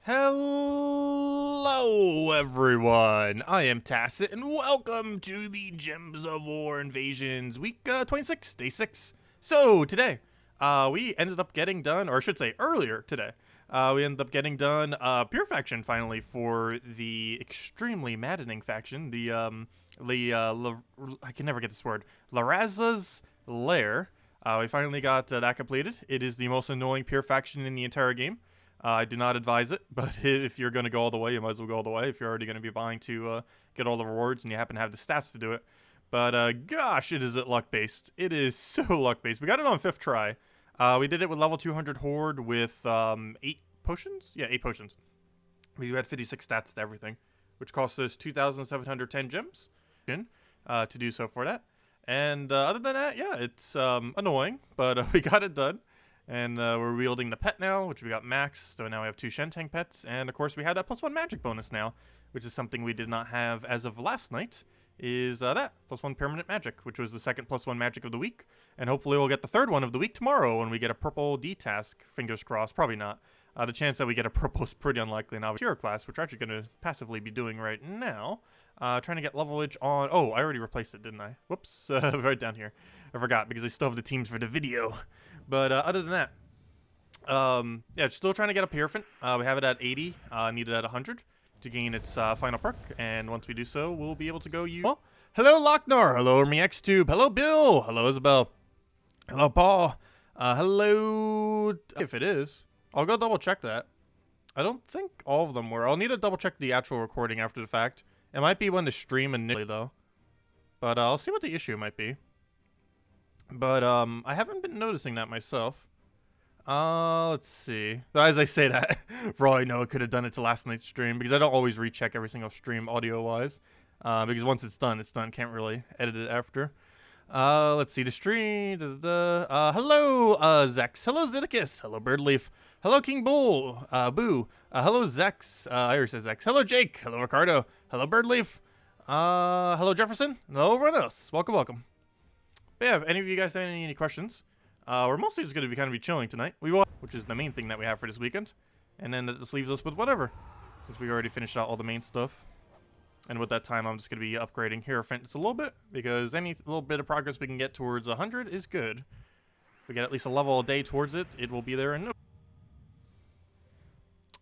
Hello everyone, I am Tacet and welcome to the Gems of War Invasions week 26, day 6. So today, we ended up getting done, or I should say earlier today, we ended up getting done pure faction finally for the extremely maddening faction, the I can never get this word, Laraza's Lair. We finally got that completed. It is the most annoying pure faction in the entire game. I do not advise it, but if you're going to go all the way, you might as well go all the way if you're already going to be buying to get all the rewards and you happen to have the stats to do it. But gosh, it is luck-based. It is so luck-based. We got it on 5th try. We did it with level 200 Horde with 8 potions? Yeah, 8 potions. We had 56 stats to everything, which cost us 2,710 gems to do so for that. And other than that, yeah, it's annoying, but we got it done. And we're wielding the pet now, which we got max, so now we have 2 Shentank pets. And of course we have that +1 magic bonus now, which is something we did not have as of last night, is that +1 permanent magic, which was the second +1 magic of the week. And hopefully we'll get the third one of the week tomorrow when we get a purple D task, fingers crossed, probably not. The chance that we get a purple is pretty unlikely now. Hero class, which we're actually going to passively be doing right now. Trying to get levelage on, oh, I already replaced it, didn't I? Whoops, right down here. I forgot because I still have the teams for the video. But other than that, yeah, still trying to get up Hierophant. We have it at 80, need it at 100 to gain its final perk. And once we do so, we'll be able to go use... Oh, hello, Lochnar. Hello, RimXTube. Hello, Bill. Hello, Isabel. Hello, Paul. Hello... If it is, I'll go double check that. I don't think all of them were. I'll need to double check the actual recording after the fact. It might be when the stream initially, though. But I'll see what the issue might be. But I haven't been noticing that myself. Let's see. As I say that, for all I know, I could have done it to last night's stream because I don't always recheck every single stream audio-wise. Because once it's done, it's done. Can't really edit it after. Let's see the stream. Hello, Zex. Hello, Zeddicus. Hello, Birdleaf. Hello, King Bull. Boo. Hello, Zex. Irish says Zex. Hello, Jake. Hello, Ricardo. Hello, Birdleaf. Hello, Jefferson. Hello, Renos. Welcome, welcome. But yeah, if any of you guys have any questions, we're mostly just going to be chilling tonight. We will, which is the main thing that we have for this weekend. And then that just leaves us with whatever, since we already finished out all the main stuff. And with that time, I'm just going to be upgrading Hierophant just a little bit, because any little bit of progress we can get towards 100 is good. If we get at least a level a day towards it, it will be there in no...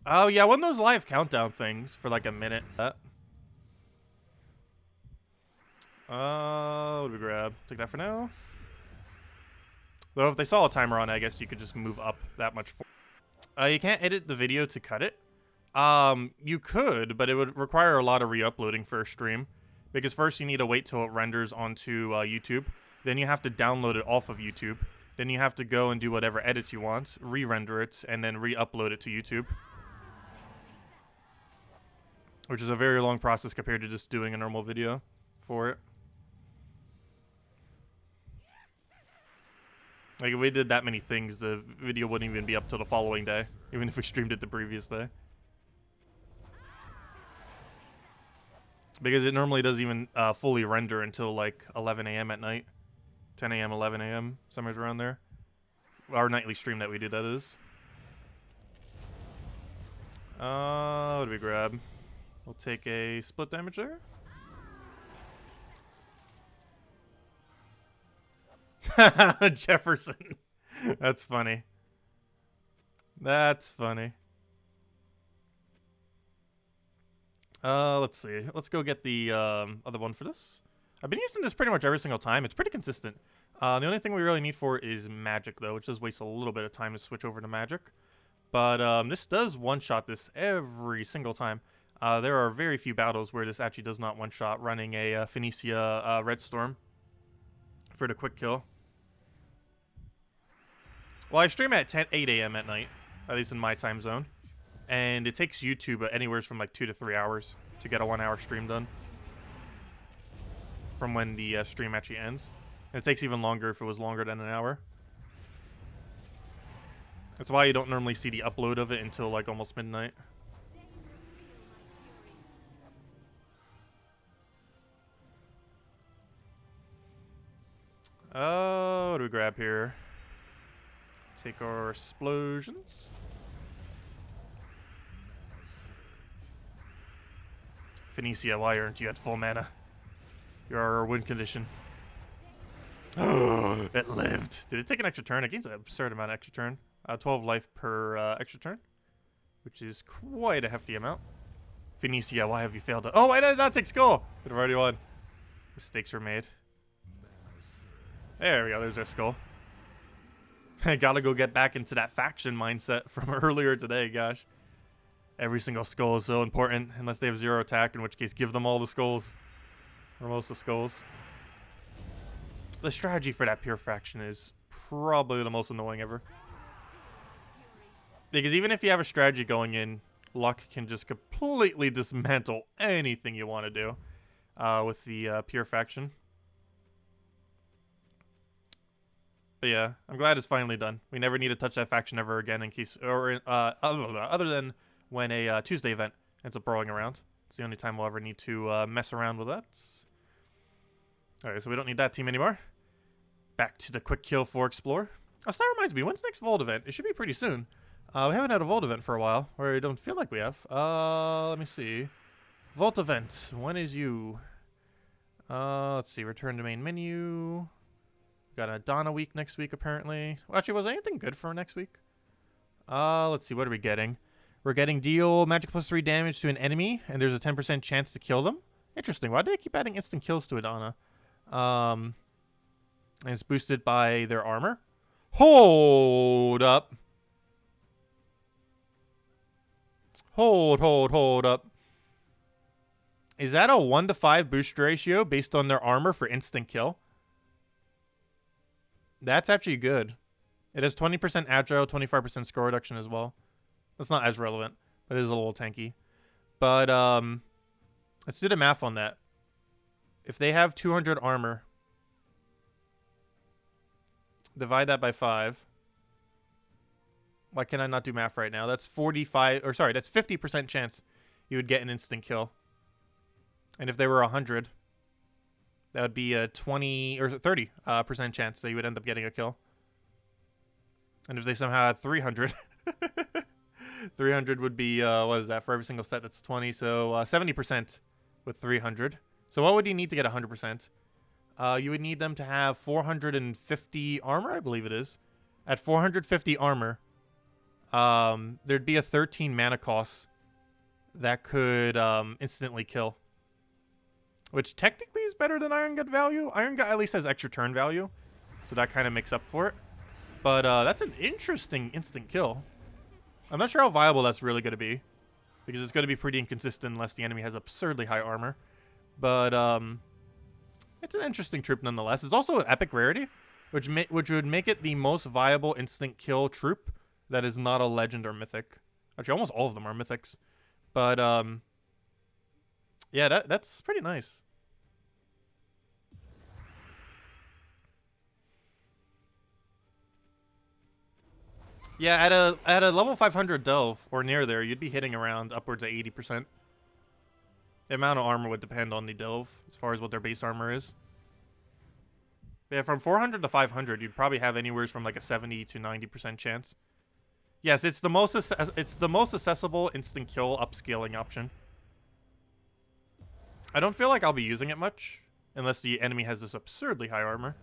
Oh yeah, one of those live countdown things for like a minute. What do we grab? Take that for now. Though if they saw a timer on it, I guess you could just move up that much. You can't edit the video to cut it. You could, but it would require a lot of re-uploading for a stream. Because first you need to wait till it renders onto YouTube. Then you have to download it off of YouTube. Then you have to go and do whatever edits you want, re-render it, and then re-upload it to YouTube. Which is a very long process compared to just doing a normal video for it. Like, if we did that many things, the video wouldn't even be up till the following day, even if we streamed it the previous day. Because it normally doesn't even fully render until, like, 11 a.m. at night. 10 a.m., 11 a.m., somewhere around there. Our nightly stream that we do, that is. What do we grab? We'll take a split damage there. Jefferson. That's funny. That's funny. Let's see. Let's go get the other one for this. I've been using this pretty much every single time. It's pretty consistent. The only thing we really need for is magic, though, which does waste a little bit of time to switch over to magic. But this does one-shot this every single time. There are very few battles where this actually does not one-shot, running a Phoenicia Red Storm for the quick kill. Well, I stream at 8 a.m. at night, at least in my time zone. And it takes YouTube anywhere from like 2 to 3 hours to get a 1-hour stream done. From when the stream actually ends. And it takes even longer if it was longer than an hour. That's why you don't normally see the upload of it until like almost midnight. What do we grab here? Take our explosions. Phoenicia, why aren't you at full mana? Your win condition. Oh, it lived. Did it take an extra turn? It gains an absurd amount of extra turn. 12 life per extra turn, which is quite a hefty amount. Phoenicia, why have you failed to... Oh, why did I not take skull? Could have already won. Mistakes were made. There we go. There's our skull. I gotta go get back into that faction mindset from earlier today, gosh. Every single skull is so important, unless they have 0 attack, in which case give them all the skulls. Or most of the skulls. The strategy for that pure faction is probably the most annoying ever. Because even if you have a strategy going in, luck can just completely dismantle anything you want to do with the pure faction. But yeah, I'm glad it's finally done. We never need to touch that faction ever again in case, or other than when a Tuesday event ends up rolling around. It's the only time we'll ever need to mess around with that. Alright, so we don't need that team anymore. Back to the quick kill for Explore. Oh, so that reminds me, when's the next Vault event? It should be pretty soon. We haven't had a Vault event for a while, or I don't feel like we have. Let me see. Vault event, when is you? Let's see, return to main menu. Got a Donna week next week, apparently. Well, actually, was anything good for next week? Let's see, what are we getting? We're getting deal magic plus 3 damage to an enemy, and there's a 10% chance to kill them. Interesting. Why do they keep adding instant kills to a Donna? And it's boosted by their armor. Hold up. Hold up. Is that a 1-to-5 boost ratio based on their armor for instant kill? That's actually good. It has 20% agile, 25% score reduction as well. That's not as relevant, but it is a little tanky. But let's do the math on that. If they have 200 armor, divide that by 5. Why can I not do math right now? That's 45, or sorry, that's 50% chance you would get an instant kill. And if they were 100, that would be a 20 or 30% chance that you would end up getting a kill. And if they somehow had 300, 300 would be, what is that? For every single set, that's 20. So 70% with 300. So what would you need to get 100%? You would need them to have 450 armor, I believe it is. At 450 armor, there'd be a 13 mana cost that could instantly kill. Which technically is better than Iron Gut value. Iron Gut at least has extra turn value, so that kind of makes up for it. But that's an interesting instant kill. I'm not sure how viable that's really going to be, because it's going to be pretty inconsistent unless the enemy has absurdly high armor. But it's an interesting troop nonetheless. It's also an epic rarity, which would make it the most viable instant kill troop that is not a legend or mythic. Actually, almost all of them are mythics. But yeah, that's pretty nice. Yeah, at a level 500 delve or near there, you'd be hitting around upwards of 80%. The amount of armor would depend on the delve as far as what their base armor is. But yeah, from 400 to 500, you'd probably have anywhere from like a 70 to 90% chance. Yes, it's the most accessible instant kill upscaling option. I don't feel like I'll be using it much unless the enemy has this absurdly high armor.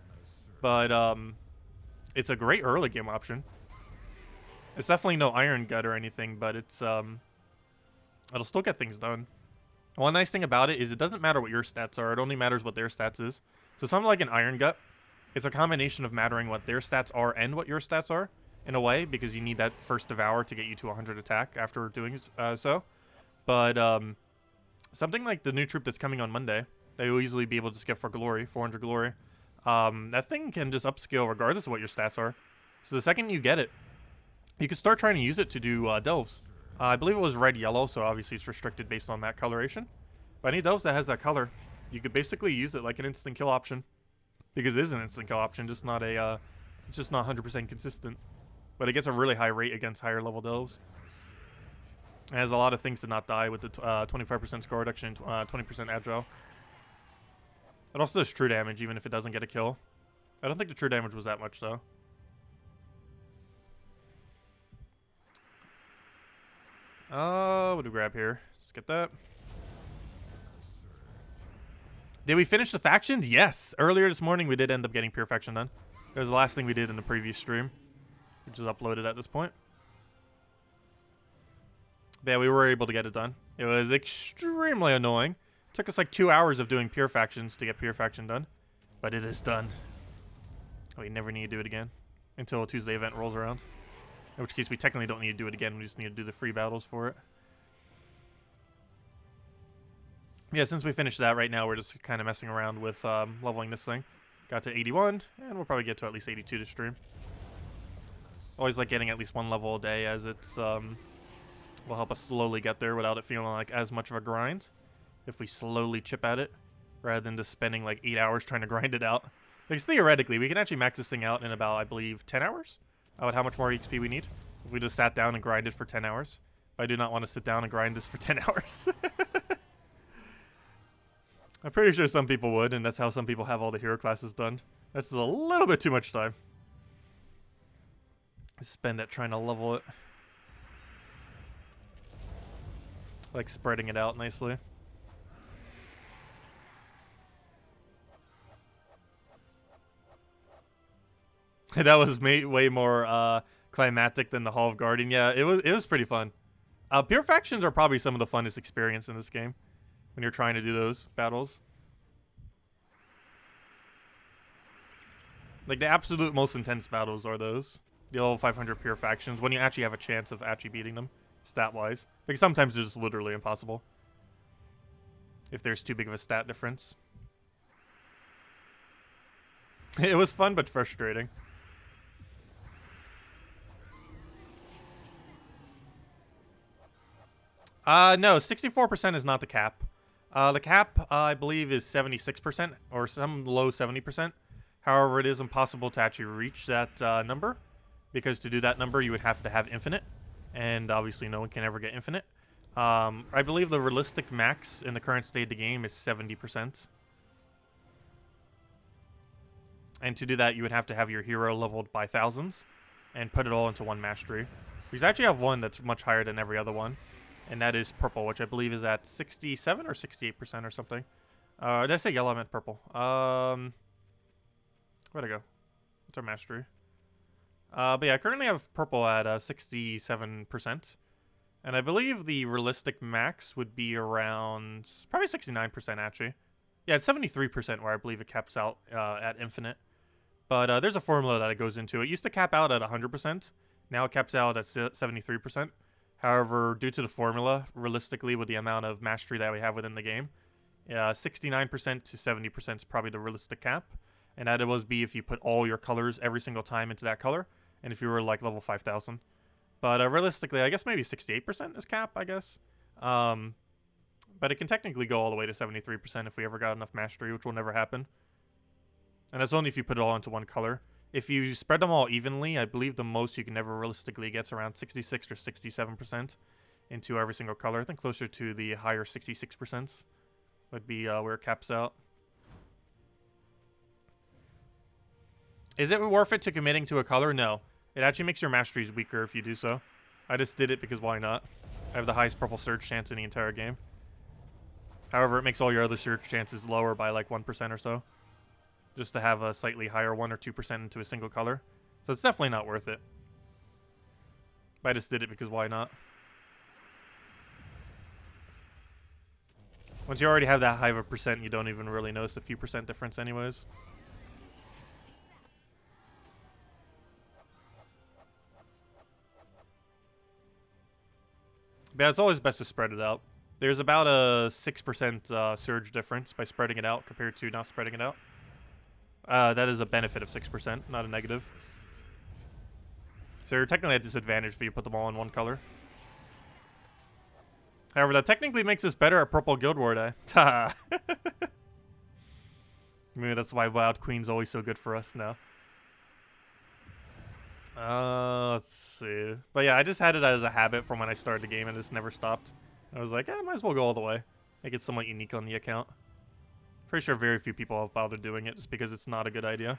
But it's a great early game option. It's definitely no Iron Gut or anything, but it's it'll still get things done. One nice thing about it is it doesn't matter what your stats are, it only matters what their stats is. So something like an Iron Gut, it's a combination of mattering what their stats are and what your stats are, in a way, because you need that first Devour to get you to 100 attack after doing so. But something like the new troop that's coming on Monday, that you'll easily be able to just get for glory, 400 glory. That thing can just upscale regardless of what your stats are. So the second you get it, you can start trying to use it to do delves. I believe it was red-yellow, so obviously it's restricted based on that coloration. But any delves that has that color, you could basically use it like an instant kill option. Because it is an instant kill option, just not a, it's just not 100% consistent. But it gets a really high rate against higher level delves. It has a lot of things to not die with the 25% score reduction, 20% agile. It also does true damage even if it doesn't get a kill. I don't think the true damage was that much though. What do we grab here? Let's get that. Did we finish the factions? Yes. Earlier this morning, we did end up getting pure faction done. It was the last thing we did in the previous stream, which is uploaded at this point. But yeah, we were able to get it done. It was extremely annoying. It took us like 2 hours of doing pure factions to get pure faction done. But it is done. We never need to do it again until a Tuesday event rolls around. In which case, we technically don't need to do it again. We just need to do the free battles for it. Yeah, since we finished that right now, we're just kind of messing around with leveling this thing. Got to 81, and we'll probably get to at least 82 to stream. Always like getting at least one level a day, as it's will help us slowly get there without it feeling like as much of a grind. If we slowly chip at it, rather than just spending like 8 hours trying to grind it out. Because theoretically, we can actually max this thing out in about, I believe, 10 hours? About how much more XP we need. If we just sat down and grinded for 10 hours. But I do not want to sit down and grind this for 10 hours. I'm pretty sure some people would, and that's how some people have all the hero classes done. That's a little bit too much time. Spend it trying to level it. Like spreading it out nicely. That was way more climactic than the Hall of Guardian. Yeah, it was pretty fun. Pure factions are probably some of the funnest experience in this game when you're trying to do those battles. Like the absolute most intense battles are those. The level 500 pure factions, when you actually have a chance of actually beating them, stat-wise. Because sometimes they're just literally impossible. If there's too big of a stat difference. It was fun, but frustrating. No, 64% is not the cap. The cap, I believe, is 76%, or some low 70%. However, it is impossible to actually reach that number, because to do that number, you would have to have infinite, and obviously no one can ever get infinite. I believe the realistic max in the current state of the game is 70%. And to do that, you would have to have your hero leveled by thousands, and put it all into one mastery. We actually have one that's much higher than every other one. And that is purple, which I believe is at 67 or 68% or something. Did I say yellow? I meant purple. Where'd I go? What's our mastery? But yeah, I currently have purple at 67%. And I believe the realistic max would be around probably 69% actually. Yeah, it's 73% where I believe it caps out at infinite. But there's a formula that it goes into. It used to cap out at 100%. Now it caps out at 73%. However, due to the formula, realistically, with the amount of mastery that we have within the game, 69% to 70% is probably the realistic cap. And that would be if you put all your colors every single time into that color, and if you were like level 5,000. But realistically, I guess maybe 68% is cap, I guess. But it can technically go all the way to 73% if we ever got enough mastery, which will never happen. And that's only if you put it all into one color. If you spread them all evenly, I believe the most you can ever realistically get is around 66 or 67% into every single color. I think closer to the higher 66% would be where it caps out. Is it worth it to committing to a color? No. It actually makes your masteries weaker if you do so. I just did it because why not? I have the highest purple surge chance in the entire game. However, it makes all your other surge chances lower by like 1% or so. Just to have a slightly higher 1 or 2% into a single color. So it's definitely not worth it. But I just did it because why not? Once you already have that high of a percent, you don't even really notice a few percent difference anyways. But yeah, it's always best to spread it out. There's about a 6% surge difference by spreading it out compared to not spreading it out. That is a benefit of 6%, not a negative. So you're technically at disadvantage if you put them all in one color. However, that technically makes us better at Purple Guild War Day. Ta! Maybe that's why Wild Queen's always so good for us now. Let's see. But yeah, I just had it as a habit from when I started the game and just never stopped. I was like, might as well go all the way. Make it somewhat unique on the account. Pretty sure very few people have bothered doing it just because it's not a good idea.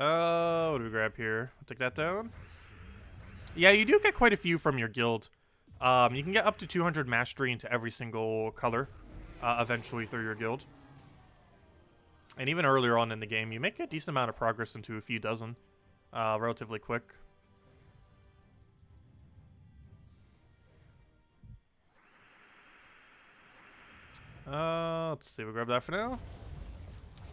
What do we grab here? I'll take that down. Yeah, you do get quite a few from your guild. You can get up to 200 mastery into every single color, eventually through your guild. And even earlier on in the game, you make a decent amount of progress into a few dozen, relatively quick. Let's see, we'll grab that for now.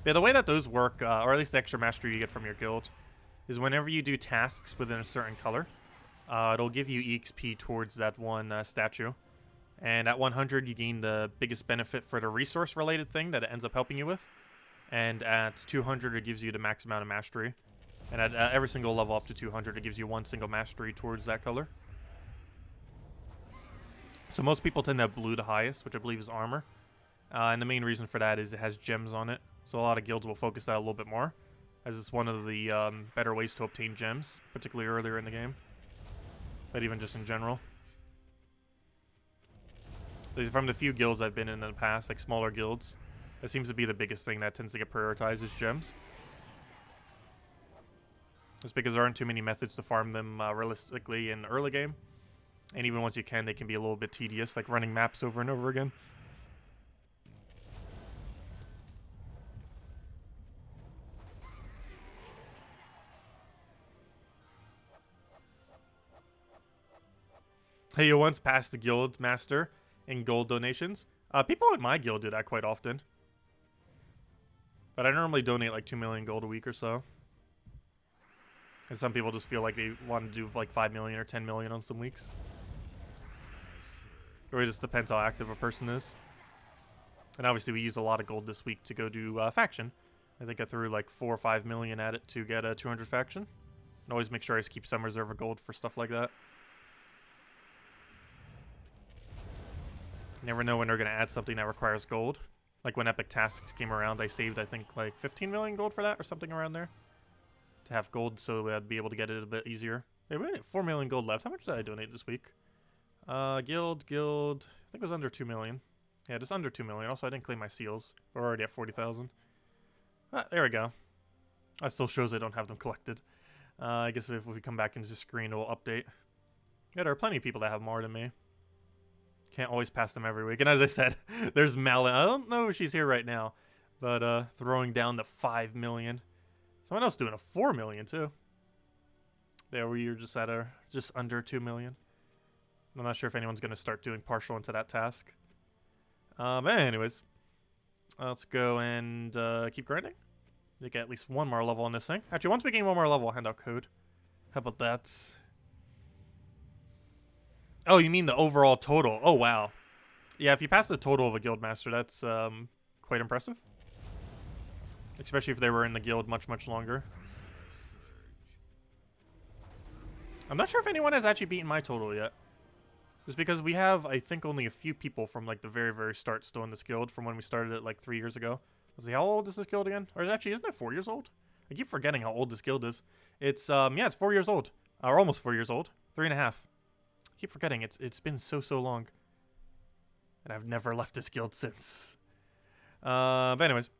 Yeah, the way that those work, or at least the extra mastery you get from your guild, is whenever you do tasks within a certain color, it'll give you EXP towards that one statue. And at 100, you gain the biggest benefit for the resource-related thing that it ends up helping you with. And at 200, it gives you the max amount of mastery. And at every single level up to 200, it gives you one single mastery towards that color. So most people tend to have blue the highest, which I believe is armor. And the main reason for that is it has gems on it. So a lot of guilds will focus that a little bit more, as it's one of the better ways to obtain gems, particularly earlier in the game. But even just in general. From the few guilds I've been in the past, like smaller guilds, it seems to be the biggest thing that tends to get prioritized is gems. Just because there aren't too many methods to farm them realistically in early game. And even once you can, they can be a little bit tedious, like running maps over and over again. Hey, you once passed the guild master in gold donations. People in my guild do that quite often. But I normally donate like 2 million gold a week or so. And some people just feel like they want to do like 5 million or 10 million on some weeks. Or it just depends how active a person is. And obviously we used a lot of gold this week to go do faction. I think I threw like 4 or 5 million at it to get a 200 faction. And always make sure I just keep some reserve of gold for stuff like that. Never know when they're going to add something that requires gold. Like when Epic Tasks came around, I saved, I think, like 15 million gold for that or something around there. To have gold so I'd be able to get it a bit easier. Hey, we had 4 million gold left. How much did I donate this week? Guild. I think it was under 2 million. Yeah, just under 2 million. Also, I didn't claim my seals. We're already at 40,000. There we go. That still shows I don't have them collected. I guess if we come back into the screen, it will update. Yeah, there are plenty of people that have more than me. Can't always pass them every week. And as I said, there's Malin. I don't know if she's here right now, but throwing down the 5 million. Someone else doing a 4 million too. There we are, just at just under 2 million. I'm not sure if anyone's going to start doing partial into that task. But anyways, let's go and keep grinding. We get at least one more level on this thing. Actually, once we gain one more level, I'll hand out code. How about that? Oh, you mean the overall total? Oh, wow. Yeah, if you pass the total of a guild master, that's quite impressive. Especially if they were in the guild much, much longer. I'm not sure if anyone has actually beaten my total yet. Just because we have, I think, only a few people from like the very, very start still in this guild from when we started it like 3 years ago. Let's see, how old is this guild again? Or actually, isn't it 4 years old? I keep forgetting how old this guild is. It's, yeah, it's 4 years old. Or almost 4 years old. 3.5. Keep forgetting it's been so long, and I've never left this guild since. But anyways,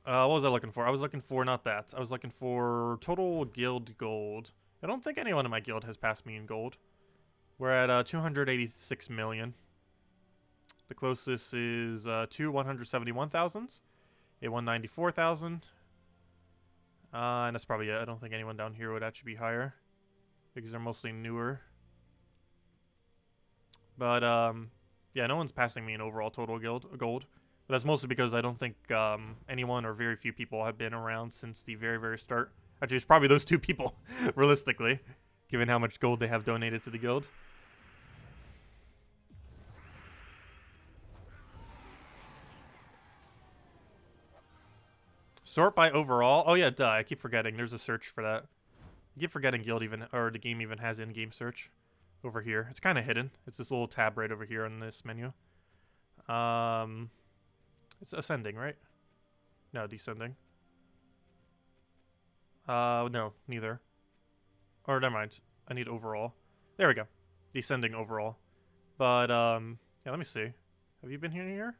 what was I looking for? I was looking for not that. I was looking for total guild gold. I don't think anyone in my guild has passed me in gold. We're at 286 million. The closest is 2 171,000s, a 194,000. And that's probably it. I don't think anyone down here would actually be higher because they're mostly newer. But, yeah, no one's passing me an overall total gold. But that's mostly because I don't think anyone or very few people have been around since the very, very start. Actually, it's probably those 2 people, realistically, given how much gold they have donated to the guild. Sort by overall? Oh, yeah, duh. I keep forgetting. There's a search for that. I keep forgetting guild even, or the game even has in-game search. Over here. It's kind of hidden. It's this little tab right over here on this menu. It's ascending, right? No, descending. No, neither. Or never mind. I need overall. There we go. Descending overall. But, yeah, let me see. Have you been here?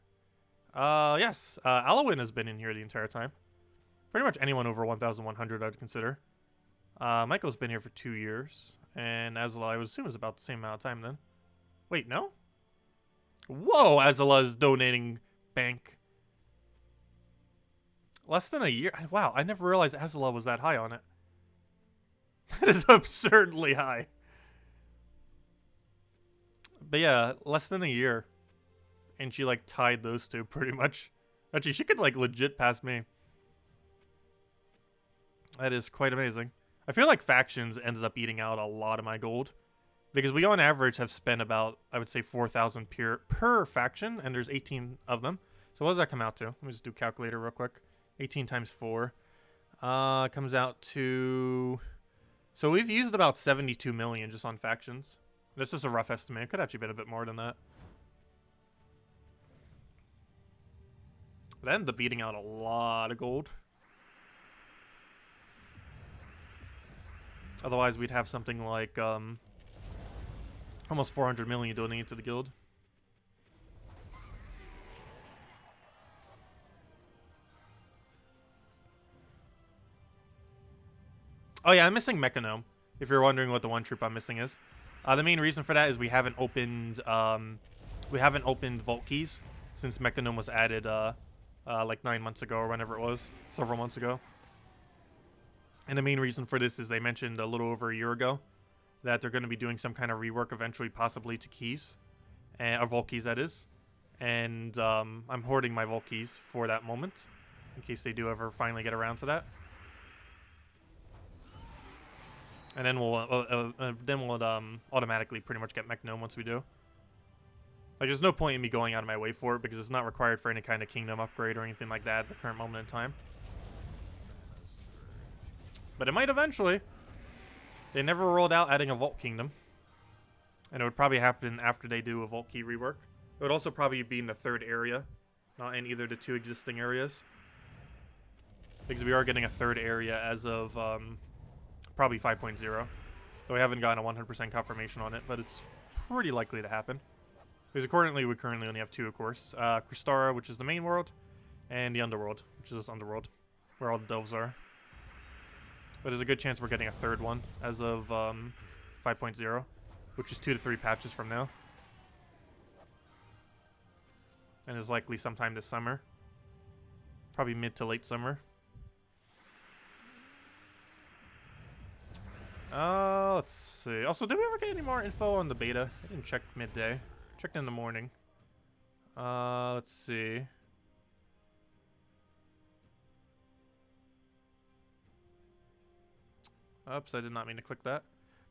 Yes. Alowin has been in here the entire time. Pretty much anyone over 1,100 I'd consider. Michael's been here for 2 years. And Azala, I would assume, is about the same amount of time then. Wait, no? Whoa, Azala is donating bank. Less than a year? Wow, I never realized Azala was that high on it. That is absurdly high. But yeah, less than a year. And she, like, tied those two pretty much. Actually, she could, like, legit pass me. That is quite amazing. I feel like factions ended up eating out a lot of my gold. Because we, on average, have spent about, I would say, 4,000 per faction. And there's 18 of them. So what does that come out to? Let me just do calculator real quick. 18 times 4. Comes out to... So we've used about 72 million just on factions. This is a rough estimate. It could actually be a bit more than that. That ended up beating out a lot of gold. Otherwise, we'd have something like almost 400 million donated to the guild. Oh yeah, I'm missing Mechanome. If you're wondering what the one troop I'm missing is, the main reason for that is we haven't opened Vault Keys since Mechanome was added like 9 months ago or whenever it was, several months ago. And the main reason for this is they mentioned a little over a year ago that they're going to be doing some kind of rework eventually, possibly to keys, or Vault Keys that is. And I'm hoarding my Vault Keys for that moment in case they do ever finally get around to that. And then we'll automatically pretty much get Mechanome once we do. Like, there's no point in me going out of my way for it because it's not required for any kind of kingdom upgrade or anything like that at the current moment in time. But it might eventually. They never rolled out adding a Vault Kingdom. And it would probably happen after they do a Vault Key rework. It would also probably be in the 3rd area, not in either the 2 existing areas. Because we are getting a 3rd area as of probably 5.0. Though we haven't gotten a 100% confirmation on it, but it's pretty likely to happen. Because we currently only have 2, of course. Crystara, which is the main world, and the Underworld, which is this Underworld, where all the delves are. But there's a good chance we're getting a 3rd one as of 5.0, which is 2 to 3 patches from now. And is likely sometime this summer. Probably mid to late summer. Let's see. Also, did we ever get any more info on the beta? I didn't check midday. Checked in the morning. Let's see. Oops, I did not mean to click that.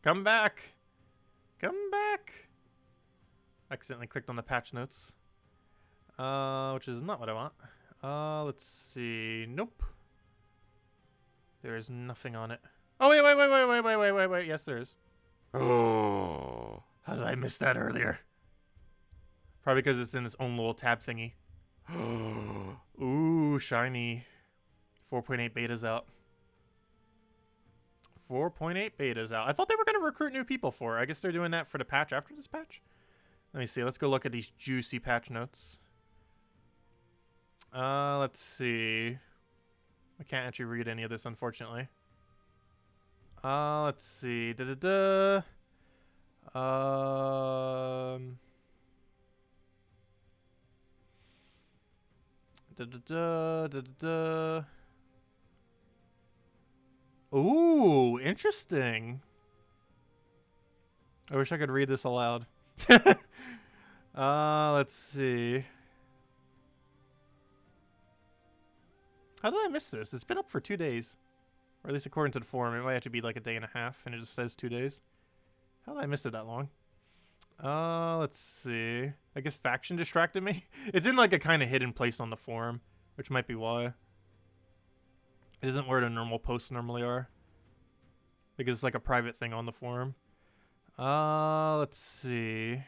Come back! Come back! Accidentally clicked on the patch notes. Which is not what I want. Let's see. Nope. There is nothing on it. Oh, wait. Yes, there is. Oh. How did I miss that earlier? Probably because it's in its own little tab thingy. Ooh, shiny. 4.8 beta's out. 4.8 beta's out. I thought they were going to recruit new people for it. I guess they're doing that for the patch after this patch. Let me see. Let's go look at these juicy patch notes. Let's see. I can't actually read any of this, unfortunately. Let's see. Ooh, interesting. I wish I could read this aloud. Let's see. How did I miss this? It's been up for 2 days. Or at least according to the forum, it might actually be like a day and a half, and it just says 2 days. How did I miss it that long? Let's see. I guess faction distracted me. It's in like a kind of hidden place on the forum, which might be why. It isn't where the normal posts normally are. Because it's like a private thing on the forum. Let's see.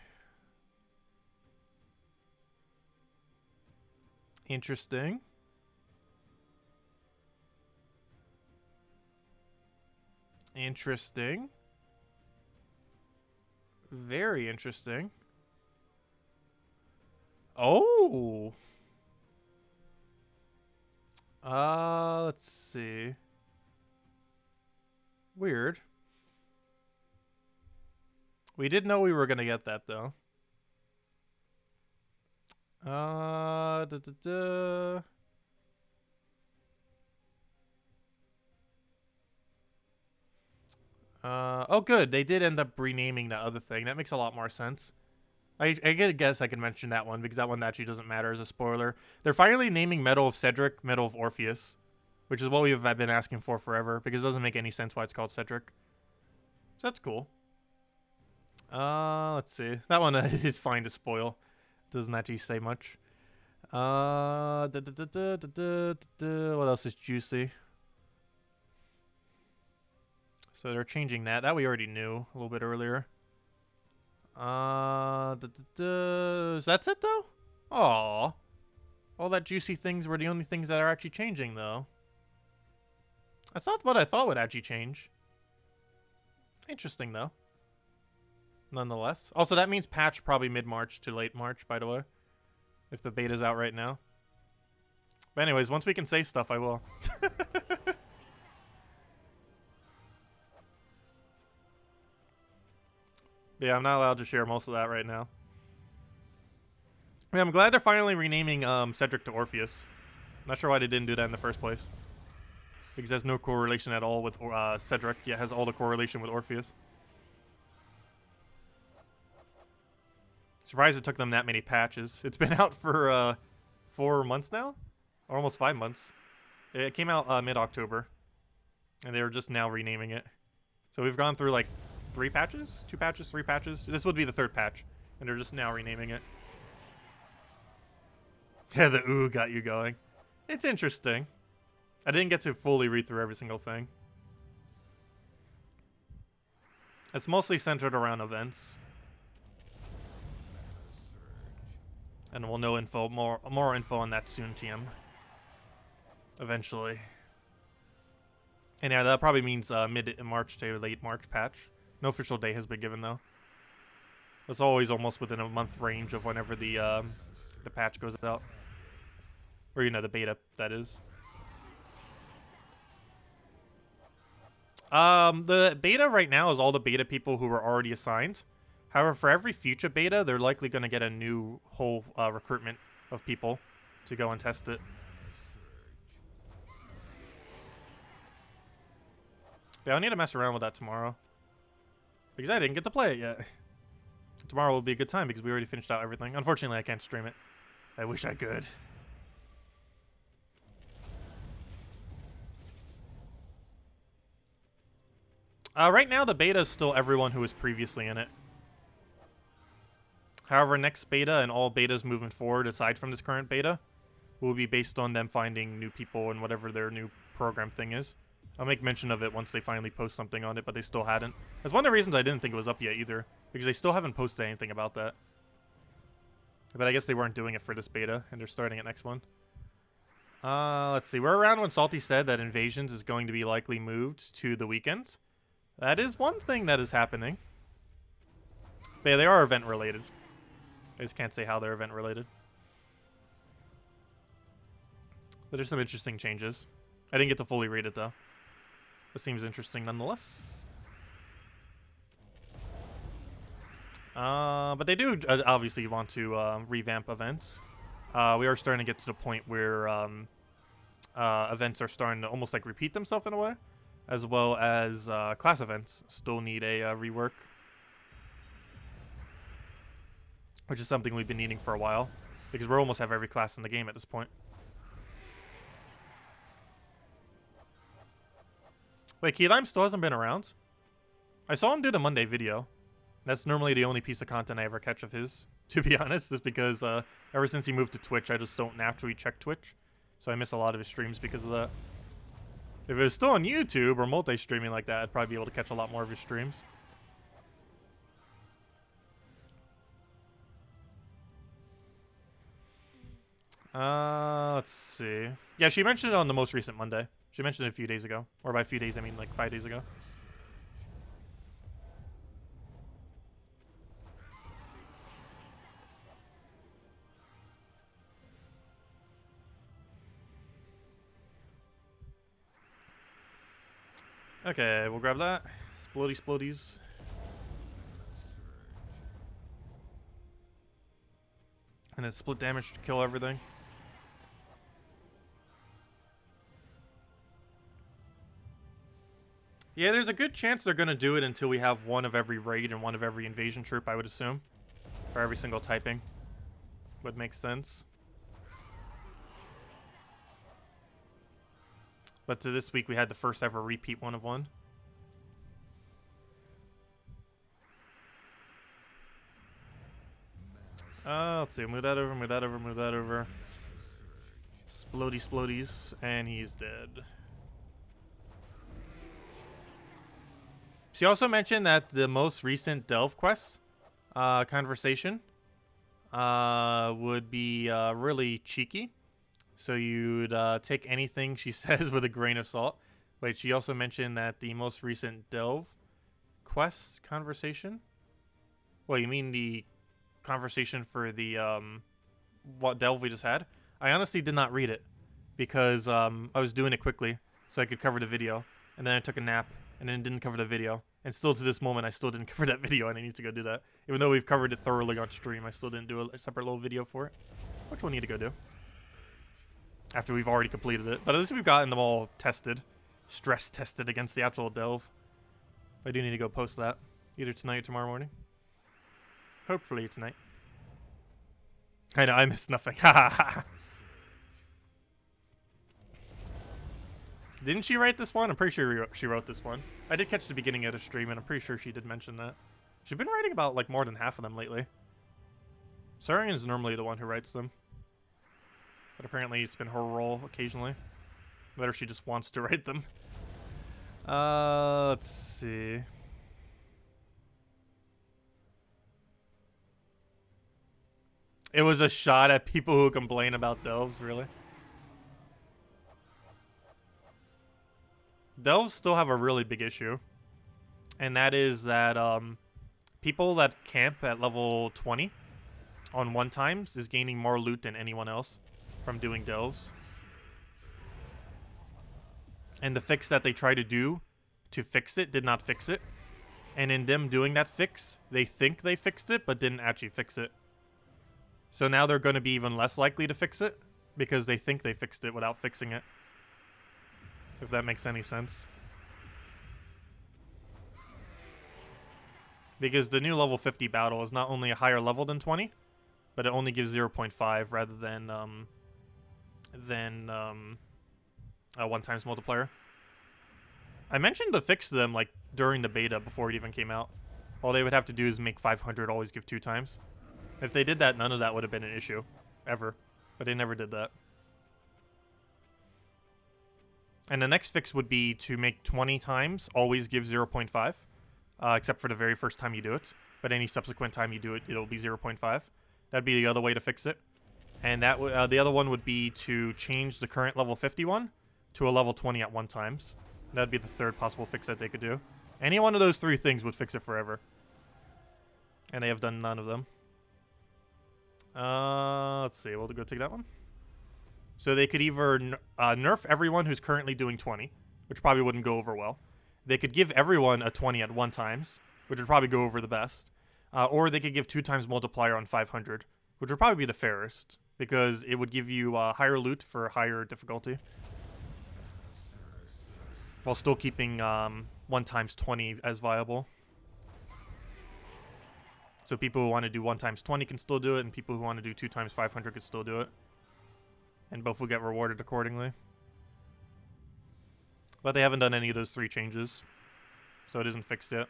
Interesting. Interesting. Very interesting. Oh. Let's see. Weird. We did know we were gonna get that though. Oh good, they did end up renaming that other thing. That makes a lot more sense. I guess I can mention that one because that one actually doesn't matter as a spoiler. They're finally naming Medal of Cedric, Medal of Orpheus, which is what I've been asking for forever because it doesn't make any sense why it's called Cedric. So that's cool. Let's see. That one is fine to spoil. Doesn't actually say much. What else is juicy? So they're changing that. That we already knew a little bit earlier. That's it though? Aww. All that juicy things were the only things that are actually changing though. That's not what I thought would actually change. Interesting though. Nonetheless. Also, that means patch probably mid-March to late March, by the way. If the beta's out right now. But anyways, once we can say stuff, I will. Yeah, I'm not allowed to share most of that right now. Yeah, I'm glad they're finally renaming Cedric to Orpheus. Not sure why they didn't do that in the first place. Because it has no correlation at all with Cedric. Yeah, it has all the correlation with Orpheus. Surprised it took them that many patches. It's been out for 4 months now? Or almost 5 months. It came out mid-October. And they were just now renaming it. So we've gone through like 3 patches? 2 patches? 3 patches? This would be the 3rd patch. And they're just now renaming it. Yeah, the ooh got you going. It's interesting. I didn't get to fully read through every single thing. It's mostly centered around events. And we'll know more info on that soon, TM. Eventually. And yeah, that probably means mid-March to late March patch. No official date has been given though. It's always almost within a month range of whenever the patch goes out. Or, you know, the beta, that is. The beta right now is all the beta people who were already assigned. However, for every future beta, they're likely going to get a new whole recruitment of people to go and test it. Yeah, I'll need to mess around with that tomorrow. Because I didn't get to play it yet. Tomorrow will be a good time because we already finished out everything. Unfortunately, I can't stream it. I wish I could. Right now, the beta is still everyone who was previously in it. However, next beta and all betas moving forward, aside from this current beta, will be based on them finding new people and whatever their new program thing is. I'll make mention of it once they finally post something on it, but they still hadn't. That's one of the reasons I didn't think it was up yet either, because they still haven't posted anything about that. But I guess they weren't doing it for this beta, and they're starting it next one. Let's see. We're around when Salty said that Invasions is going to be likely moved to the weekend. That is one thing that is happening. But yeah, they are event-related. I just can't say how they're event-related. But there's some interesting changes. I didn't get to fully read it, though. It seems interesting nonetheless. But they do obviously want to revamp events. We are starting to get to the point where events are starting to almost like repeat themselves in a way, as well as class events still need a rework, which is something we've been needing for a while because we almost have every class in the game at this point. Wait, Key Lime still hasn't been around? I saw him do the Monday video. That's normally the only piece of content I ever catch of his, to be honest, just because ever since he moved to Twitch, I just don't naturally check Twitch. So I miss a lot of his streams because of that. If it was still on YouTube or multi-streaming like that, I'd probably be able to catch a lot more of his streams. Let's see. Yeah, she mentioned it on the most recent Monday. She mentioned it a few days ago. Or by a few days, I mean like 5 days ago. Okay, we'll grab that. Splody splodies. And it's split damage to kill everything. Yeah, there's a good chance they're going to do it until we have one of every raid and one of every invasion troop, I would assume. For every single typing. Would make sense. But to this week, we had the first ever repeat 1 of 1. Let's see. Move that over, move that over, move that over. Splody splodies. And he's dead. She also mentioned that the most recent Delve quest conversation would be really cheeky. So you'd take anything she says with a grain of salt. Wait, she also mentioned that the most recent Delve quest conversation? Well, you mean the conversation for the what Delve we just had? I honestly did not read it because I was doing it quickly so I could cover the video. And then I took a nap and then didn't cover the video. And still to this moment, I still didn't cover that video, and I need to go do that. Even though we've covered it thoroughly on stream, I still didn't do a separate little video for it. Which we'll need to go do. After we've already completed it. But at least we've gotten them all tested. Stress tested against the actual Delve. I do need to go post that. Either tonight or tomorrow morning. Hopefully tonight. I know, I missed nothing. Didn't she write this one? I'm pretty sure she wrote this one. I did catch the beginning of the stream, and I'm pretty sure she did mention that. She's been writing about, like, more than half of them lately. Saurian is normally the one who writes them. But apparently it's been her role occasionally. Whether she just wants to write them. Let's see. It was a shot at people who complain about Delves, really? Delves still have a really big issue. And that is that people that camp at level 20 on 1x is gaining more loot than anyone else from doing Delves. And the fix that they try to do to fix it did not fix it. And in them doing that fix, they think they fixed it, but didn't actually fix it. So now they're going to be even less likely to fix it because they think they fixed it without fixing it. If that makes any sense. Because the new level 50 battle is not only a higher level than 20, but it only gives 0.5 rather than a 1x multiplier. I mentioned the fix to them like during the beta before it even came out. All they would have to do is make 500 always give 2x. If they did that, none of that would have been an issue. Ever. But they never did that. And the next fix would be to make 20x always give 0.5. Except for the very first time you do it. But any subsequent time you do it, it'll be 0.5. That'd be the other way to fix it. And that the other one would be to change the current level 51 to a level 20 at 1x. That'd be the third possible fix that they could do. Any one of those three things would fix it forever. And they have done none of them. Let's see. We'll go take that one. So they could either nerf everyone who's currently doing 20, which probably wouldn't go over well. They could give everyone a 20 at 1x, which would probably go over the best. Or they could give 2x multiplier on 500, which would probably be the fairest, because it would give you higher loot for higher difficulty. While still keeping 1x 20 as viable. So people who want to do 1x 20 can still do it, and people who want to do 2x 500 can still do it. And both will get rewarded accordingly. But they haven't done any of those three changes. So it isn't fixed yet.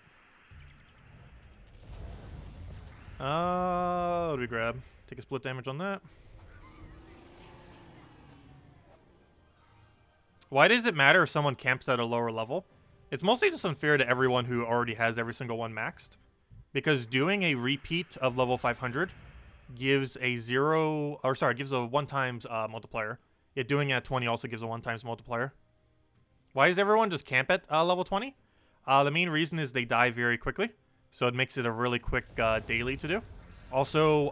What do we grab? Take a split damage on that. Why does it matter if someone camps at a lower level? It's mostly just unfair to everyone who already has every single one maxed. Because doing a repeat of level 500 gives a gives a 1x multiplier. Yet doing it at 20 also gives a 1x multiplier. Why does everyone just camp at level 20? The main reason is they die very quickly. So it makes it a really quick daily to do. Also,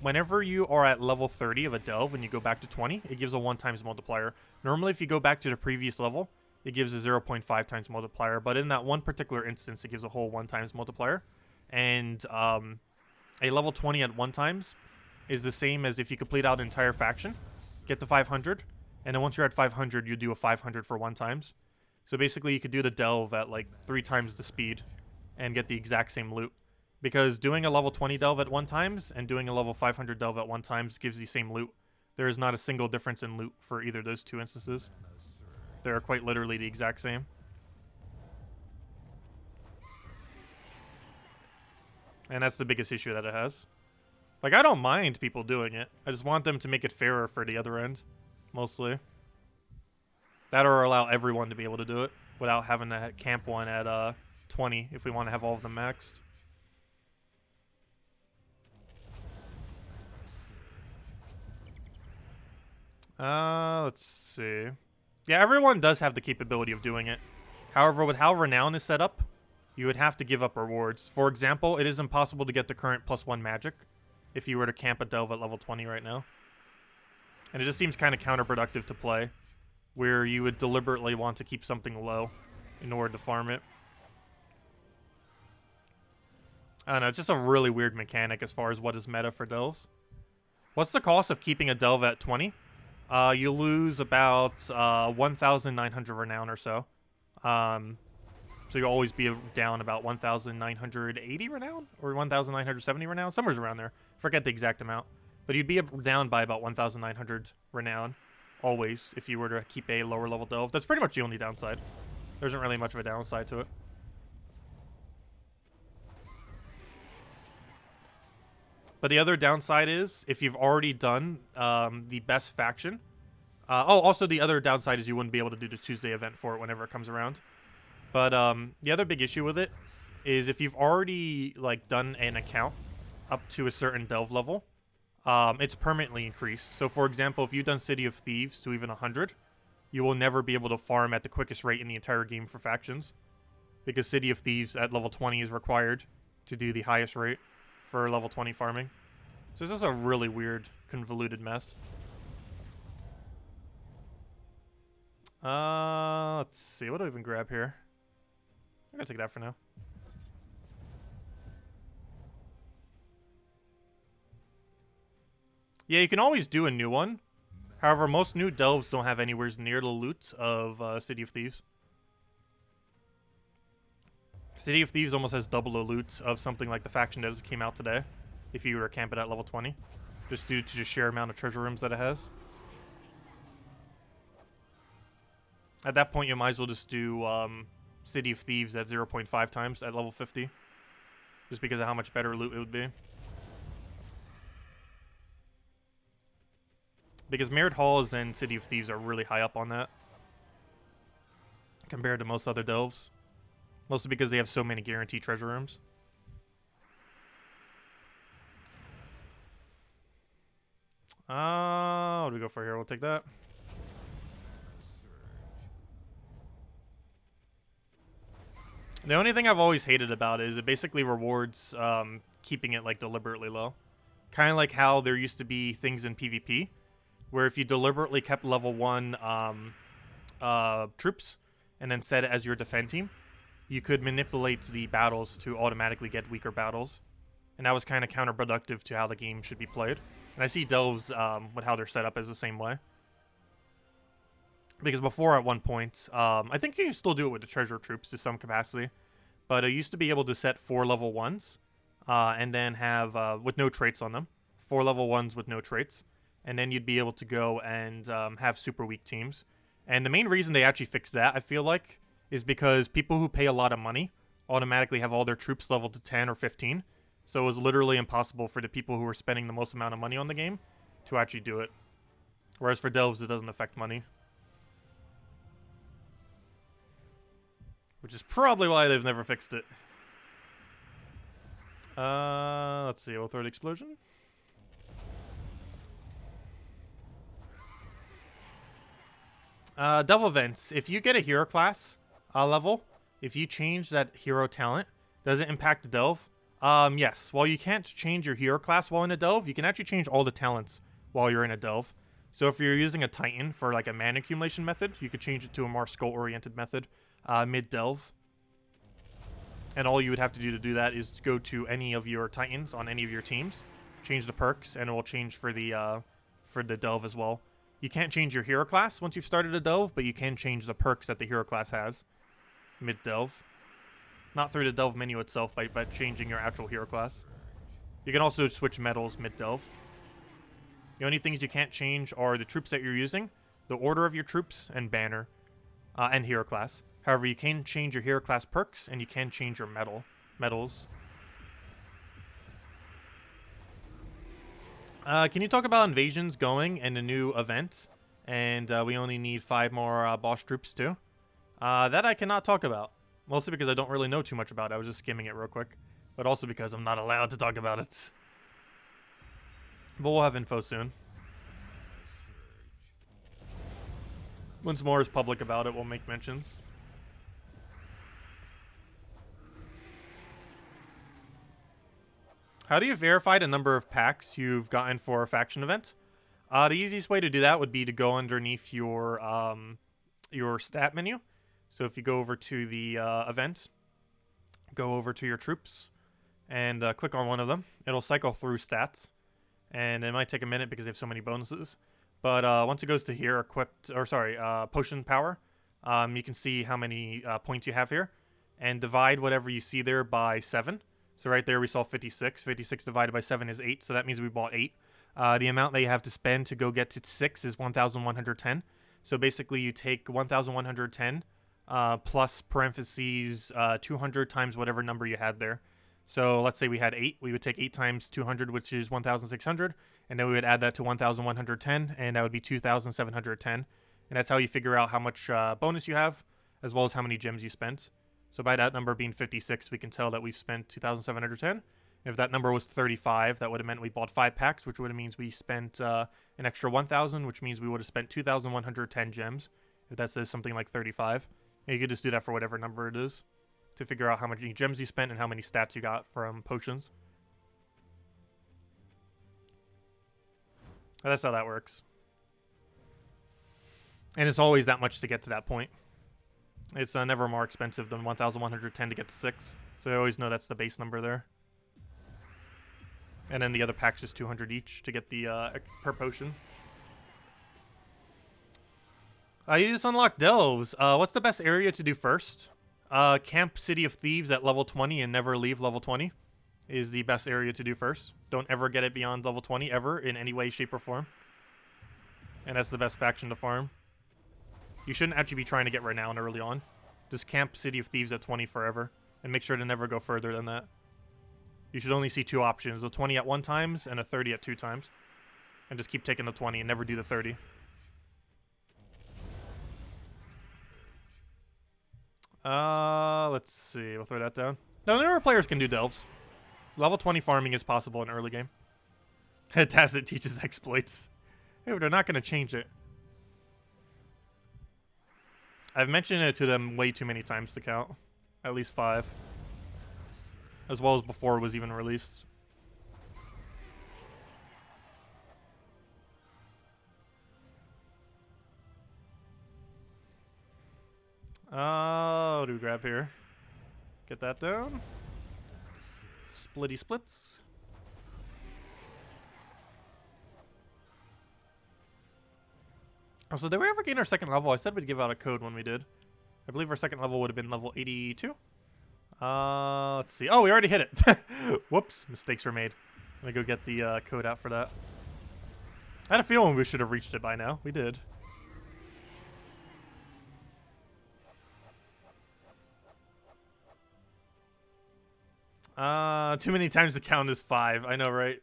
whenever you are at level 30 of a delve and you go back to 20, it gives a 1x multiplier. Normally, if you go back to the previous level, it gives a 0.5 times multiplier. But in that one particular instance, it gives a whole 1 times multiplier. And a level 20 at 1 times is the same as if you complete out an entire faction, get to 500, and then once you're at 500, you do a 500 for 1 times. So basically, you could do the delve at like 3 times the speed and get the exact same loot. Because doing a level 20 delve at 1 times and doing a level 500 delve at 1 times gives the same loot. There is not a single difference in loot for either of those 2 instances. They are quite literally the exact same. And that's the biggest issue that it has. Like, I don't mind people doing it. I just want them to make it fairer for the other end, mostly. That or allow everyone to be able to do it without having to camp one at 20 if we want to have all of them maxed. Let's see. Yeah, everyone does have the capability of doing it. However, with how Renown is set up, you would have to give up rewards. For example, it is impossible to get the current +1 magic if you were to camp a delve at level 20 right now. And it just seems kind of counterproductive to play, where you would deliberately want to keep something low in order to farm it. I don't know, it's just a really weird mechanic as far as what is meta for delves. What's the cost of keeping a delve at 20? You lose about 1,900 renown or so. So you'll always be down about 1,980 renown? Or 1,970 renown? Somewhere's around there. Forget the exact amount. But you'd be down by about 1,900 renown, always, if you were to keep a lower level delve. That's pretty much the only downside. There isn't really much of a downside to it. But the other downside is, if you've already done the best faction... also the other downside is you wouldn't be able to do the Tuesday event for it whenever it comes around. But the other big issue with it is if you've already like done an account up to a certain delve level, it's permanently increased. So for example, if you've done City of Thieves to even 100, you will never be able to farm at the quickest rate in the entire game for factions. Because City of Thieves at level 20 is required to do the highest rate for level 20 farming. So this is a really weird, convoluted mess. Let's see. What do I even grab here? I'm gonna take that for now. Yeah, you can always do a new one. However, most new delves don't have anywhere near the loot of City of Thieves. City of Thieves almost has double the loot of something like the faction that just came out today, if you were to camp it at level 20, just due to the sheer amount of treasure rooms that it has. At that point, you might as well just do City of Thieves at 0.5 times at level 50, just because of how much better loot it would be. Because Mirrored Halls and City of Thieves are really high up on that, compared to most other delves. Mostly because they have so many guaranteed treasure rooms. What do we go for here? We'll take that. The only thing I've always hated about it is it basically rewards keeping it like deliberately low. Kind of like how there used to be things in PvP, where if you deliberately kept level 1 troops and then set it as your defend team, you could manipulate the battles to automatically get weaker battles. And that was kind of counterproductive to how the game should be played. And I see delves with how they're set up as the same way. Because before, at one point, I think you can still do it with the treasure troops to some capacity. But I used to be able to set 4 level 1s and then have, with no traits on them, 4 level 1s with no traits. And then you'd be able to go and have super weak teams. And the main reason they actually fixed that, I feel like, is because people who pay a lot of money automatically have all their troops leveled to 10 or 15. So it was literally impossible for the people who were spending the most amount of money on the game to actually do it. Whereas for delves, it doesn't affect money. Which is probably why they've never fixed it. Let's see, we'll throw the explosion. Delve events. If you get a hero class level, if you change that hero talent, does it impact the delve? Yes. While you can't change your hero class while in a delve, you can actually change all the talents while you're in a delve. So if you're using a Titan for like a mana accumulation method, you could change it to a more skull-oriented method, mid-delve. And all you would have to do that is to go to any of your Titans on any of your teams, change the perks, and it will change for the delve as well. You can't change your hero class once you've started a delve, but you can change the perks that the hero class has mid-delve. Not through the delve menu itself, by changing your actual hero class. You can also switch medals mid-delve. The only things you can't change are the troops that you're using, the order of your troops, and banner, and hero class. However, you can change your hero class perks, and you can change your medals. Can you talk about invasions going and the new event? And we only need 5 more boss troops too. That I cannot talk about. Mostly because I don't really know too much about it. I was just skimming it real quick. But also because I'm not allowed to talk about it. But we'll have info soon. Once more is public about it, we'll make mentions. How do you verify the number of packs you've gotten for a faction event? The easiest way to do that would be to go underneath your stat menu. So if you go over to the event, go over to your troops, and click on one of them. It'll cycle through stats, and it might take a minute because they have so many bonuses. But once it goes to here, potion power, you can see how many points you have here, and divide whatever you see there by 7. So right there we saw 56. 56 divided by 7 is 8, so that means we bought 8. The amount that you have to spend to go get to 6 is 1,110. So basically you take 1,110 plus parentheses 200 times whatever number you had there. So let's say we had 8. We would take 8 times 200, which is 1,600. And then we would add that to 1,110, and that would be 2,710. And that's how you figure out how much bonus you have, as well as how many gems you spent. So by that number being 56, we can tell that we've spent 2,710. If that number was 35, that would have meant we bought 5 packs, which would have means we spent an extra 1,000, which means we would have spent 2,110 gems. If that says something like 35. And you could just do that for whatever number it is to figure out how many gems you spent and how many stats you got from potions. That's how that works. And it's always that much to get to that point. It's never more expensive than 1,110 to get to 6. So I always know that's the base number there. And then the other pack's just 200 each to get the per potion. You just unlock delves. What's the best area to do first? Camp City of Thieves at level 20 and never leave level 20 is the best area to do first. Don't ever get it beyond level 20 ever in any way, shape, or form. And that's the best faction to farm. You shouldn't actually be trying to get renown early on. Just camp City of Thieves at 20 forever. And make sure to never go further than that. You should only see 2 options. A 20 at 1 times and a 30 at 2 times. And just keep taking the 20 and never do the 30. Let's see. We'll throw that down. No, newer players can do delves. Level 20 farming is possible in early game. Tacet teaches exploits. Hey, but they're not going to change it. I've mentioned it to them way too many times to count. At least 5. As well as before it was even released. What do we grab here? Get that down. Splitty splits. Oh, so did we ever gain our 2nd level? I said we'd give out a code when we did. I believe our 2nd level would have been level 82. Let's see. Oh, we already hit it. Whoops. Mistakes were made. Let me go get the code out for that. I had a feeling we should have reached it by now. We did. Too many times to count is 5. I know, right?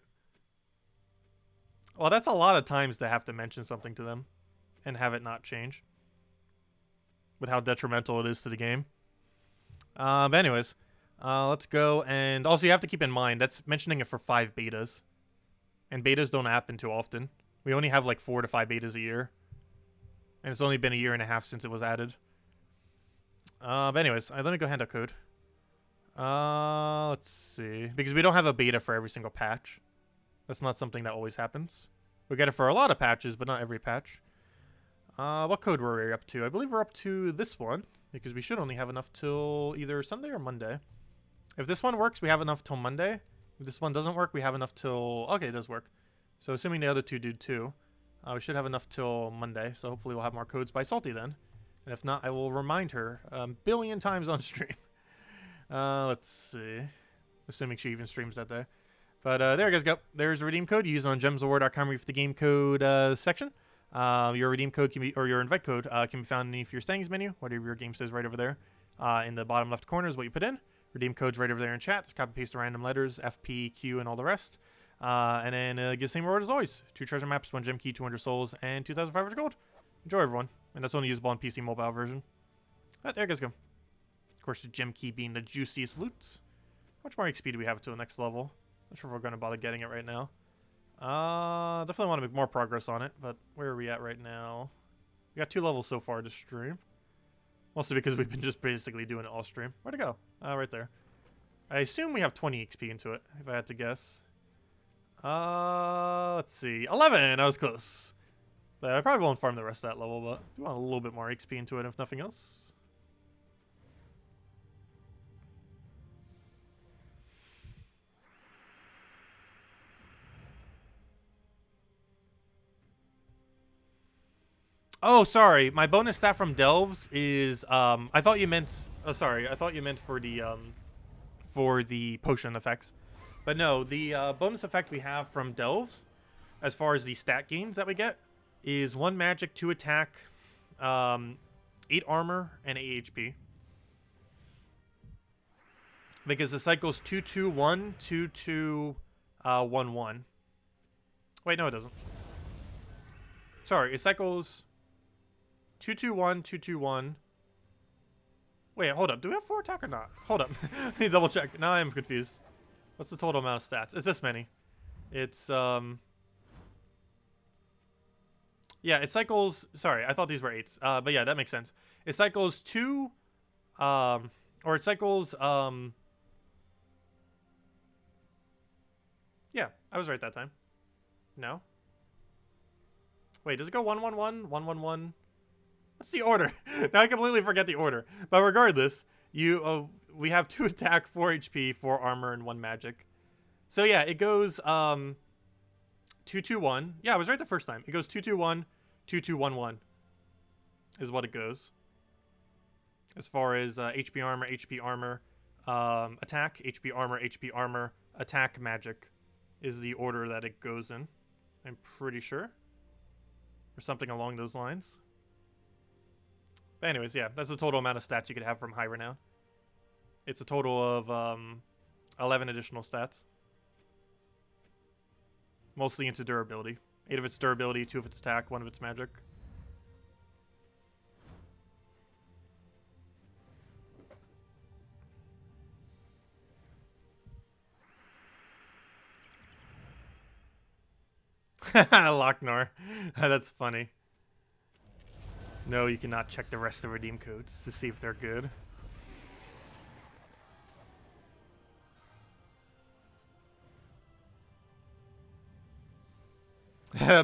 Well, that's a lot of times to have to mention something to them and have it not change. With how detrimental it is to the game. But anyways, let's go. And also you have to keep in mind, that's mentioning it for 5 betas. And betas don't happen too often. We only have like 4 to 5 betas a year. And it's only been a year and a half since it was added. But anyways, let me go hand out code. Let's see. Because we don't have a beta for every single patch. That's not something that always happens. We get it for a lot of patches, but not every patch. What code were we up to? I believe we're up to this one, because we should only have enough till either Sunday or Monday. If this one works, we have enough till Monday. If this one doesn't work, we have enough till... Okay, it does work. So assuming the other two do too, we should have enough till Monday. So hopefully we'll have more codes by Salty then. And if not, I will remind her a billion times on stream. Let's see. Assuming she even streams that day. But there you guys go. There's the redeem code. You use it on gemsofwar.com for the game code section. Your redeem code can be, or your invite code can be found underneath your settings menu. Whatever your game says right over there. In the bottom left corner is what you put in. Redeem code's right over there in chat. Just copy paste the random letters, F, P, Q, and all the rest. And then get the same reward as always. 2 treasure maps, 1 gem key, 200 souls, and 2,500 gold. Enjoy, everyone. And that's only usable on PC mobile version. But there you guys go. Of course, the gem key being the juiciest loot. How much more XP do we have to the next level? Not sure if we're going to bother getting it right now. Definitely want to make more progress on it, but where are we at right now? We got 2 levels so far to stream. Mostly because we've been just basically doing it all stream. Where'd it go? Right there. I assume we have 20 XP into it, if I had to guess. Let's see. 11! I was close. But I probably won't farm the rest of that level, but we want a little bit more XP into it, if nothing else. Oh, sorry. My bonus stat from Delves is I thought you meant I thought you meant for the potion effects. But no, the bonus effect we have from Delves as far as the stat gains that we get is 1 magic, 2 attack, 8 armor, and 8 HP. Because it cycles 2-2-1, 2-2-1-1. Wait, no it doesn't. Sorry, it cycles 2-2-1, 2-2-1. Wait, hold up. Do we have 4 attack or not? Hold up. I need to double check. Now I am confused. What's the total amount of stats? It's this many. It's, yeah, it cycles... Sorry, I thought these were 8s. But yeah, that makes sense. It cycles 2... or it cycles, Yeah, I was right that time. No? Wait, does it go 1-1-1? 1-1-1? What's the order? Now I completely forget the order. But regardless, we have 2 attack, 4 HP, 4 armor, and 1 magic. So yeah, it goes 2-2-1. Yeah, I was right the first time. It goes 2-2-1, 2-2-1-1 is what it goes. As far as HP armor, attack, HP armor, attack, magic is the order that it goes in. I'm pretty sure. Or something along those lines. But anyways, yeah, that's the total amount of stats you could have from High Renown. It's a total of 11 additional stats. Mostly into durability. 8 of its durability, 2 of its attack, 1 of its magic. Lochnar. That's funny. No, you cannot check the rest of redeem codes to see if they're good.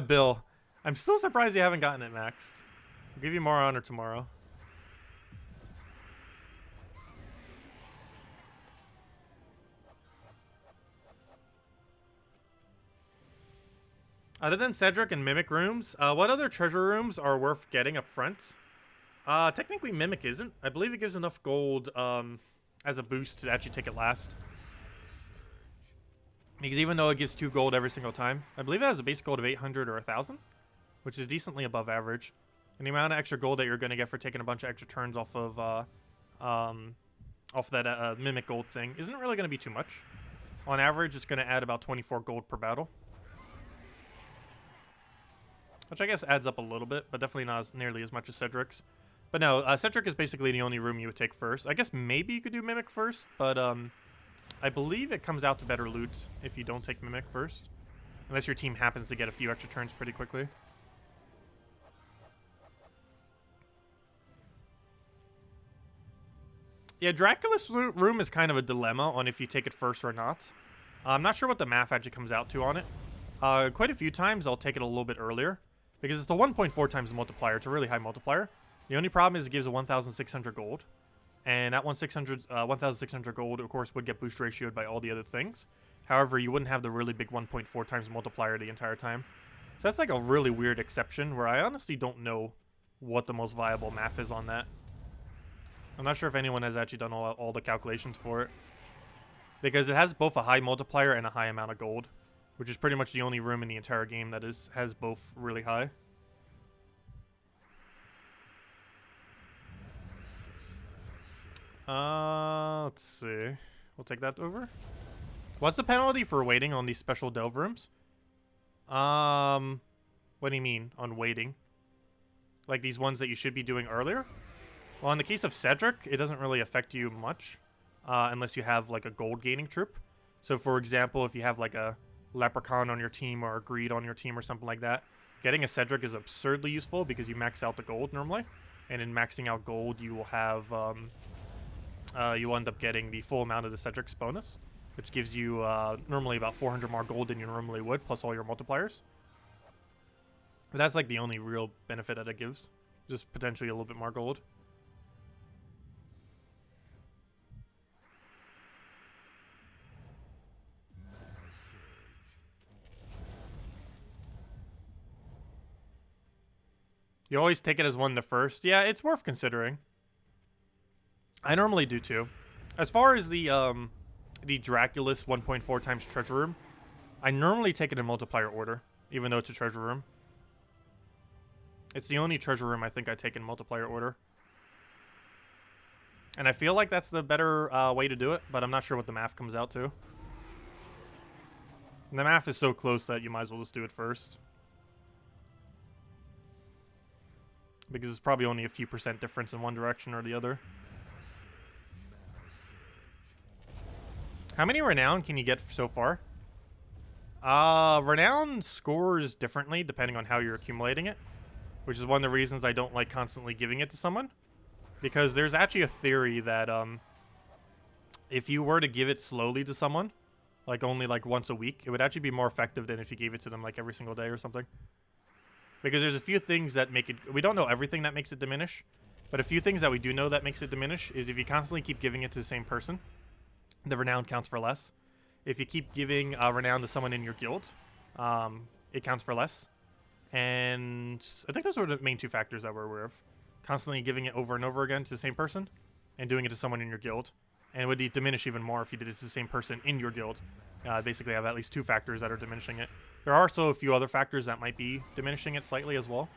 Bill, I'm still surprised you haven't gotten it maxed. I'll give you more honor tomorrow. Other than Cedric and Mimic rooms, what other treasure rooms are worth getting up front? Technically Mimic isn't. I believe it gives enough gold as a boost to actually take it last. Because even though it gives 2 gold every single time, I believe it has a base gold of 800 or 1,000, which is decently above average. And the amount of extra gold that you're going to get for taking a bunch of extra turns off of that Mimic gold thing isn't really going to be too much. On average, it's going to add about 24 gold per battle. Which I guess adds up a little bit, but definitely not nearly as much as Cedric's. But no, Cedric is basically the only room you would take first. I guess maybe you could do Mimic first, but I believe it comes out to better loot if you don't take Mimic first. Unless your team happens to get a few extra turns pretty quickly. Yeah, Dracula's room is kind of a dilemma on if you take it first or not. I'm not sure what the math actually comes out to on it. quite a few times I'll take it a little bit earlier because it's a 1.4 times multiplier. It's a really high multiplier. The only problem is it gives a 1,600 gold. And that 1,600 gold, of course, would get boost ratioed by all the other things. However, you wouldn't have the really big 1.4 times multiplier the entire time. So that's like a really weird exception where I honestly don't know what the most viable math is on that. I'm not sure if anyone has actually done all the calculations for it. Because it has both a high multiplier and a high amount of gold, which is pretty much the only room in the entire game that has both really high. Let's see. We'll take that over. What's the penalty for waiting on these special delve rooms? What do you mean on waiting? Like these ones that you should be doing earlier? Well, in the case of Cedric, it doesn't really affect you much, unless you have like a gold gaining troop. So for example, if you have like a Leprechaun on your team or a Greed on your team or something like that, getting a Cedric is absurdly useful because you max out the gold normally. And in maxing out gold, you will have, you end up getting the full amount of the Cedric's bonus, which gives you normally about 400 more gold than you normally would, plus all your multipliers. But that's like the only real benefit that it gives, just potentially a little bit more gold. You always take it as one to first. Yeah, it's worth considering. I normally do too. As far as the Draculus 1.4 times treasure room, I normally take it in multiplier order, even though it's a treasure room. It's the only treasure room I think I take in multiplier order. And I feel like that's the better way to do it, but I'm not sure what the math comes out to. And the math is so close that you might as well just do it first. Because it's probably only a few % difference in one direction or the other. How many renown can you get so far? Renown scores differently depending on how you're accumulating it, which is one of the reasons I don't like constantly giving it to someone. Because there's actually a theory that if you were to give it slowly to someone, like only like once a week, it would actually be more effective than if you gave it to them like every single day or something. Because there's a few things that make it... We don't know everything that makes it diminish, but a few things that we do know that makes it diminish is if you constantly keep giving it to the same person, the renown counts for less. If you keep giving renown to someone in your guild, it counts for less. And I think those are the main two factors that we're aware of. Constantly giving it over and over again to the same person, and doing it to someone in your guild. And it would diminish even more if you did it to the same person in your guild. Basically have at least two factors that are diminishing it. There are also a few other factors that might be diminishing it slightly as well.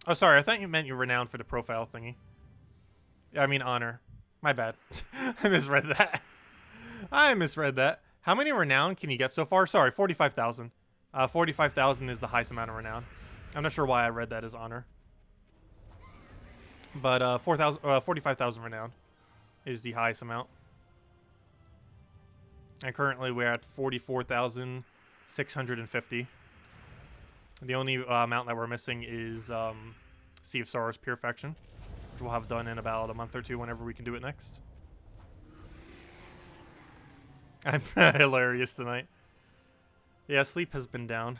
Oh, sorry. I thought you meant you renowned for the profile thingy. I mean honor. My bad. I misread that. I misread that. How many renown can you get so far? Sorry, 45,000. 45,000 is the highest amount of renown. I'm not sure why I read that as honor. But 45,000 renown is the highest amount. And currently we're at 44,650. The only amount that we're missing is Sea of Sorrow's Purification, which we'll have done in about a month or two whenever we can do it next. I'm hilarious tonight. Yeah, sleep has been down.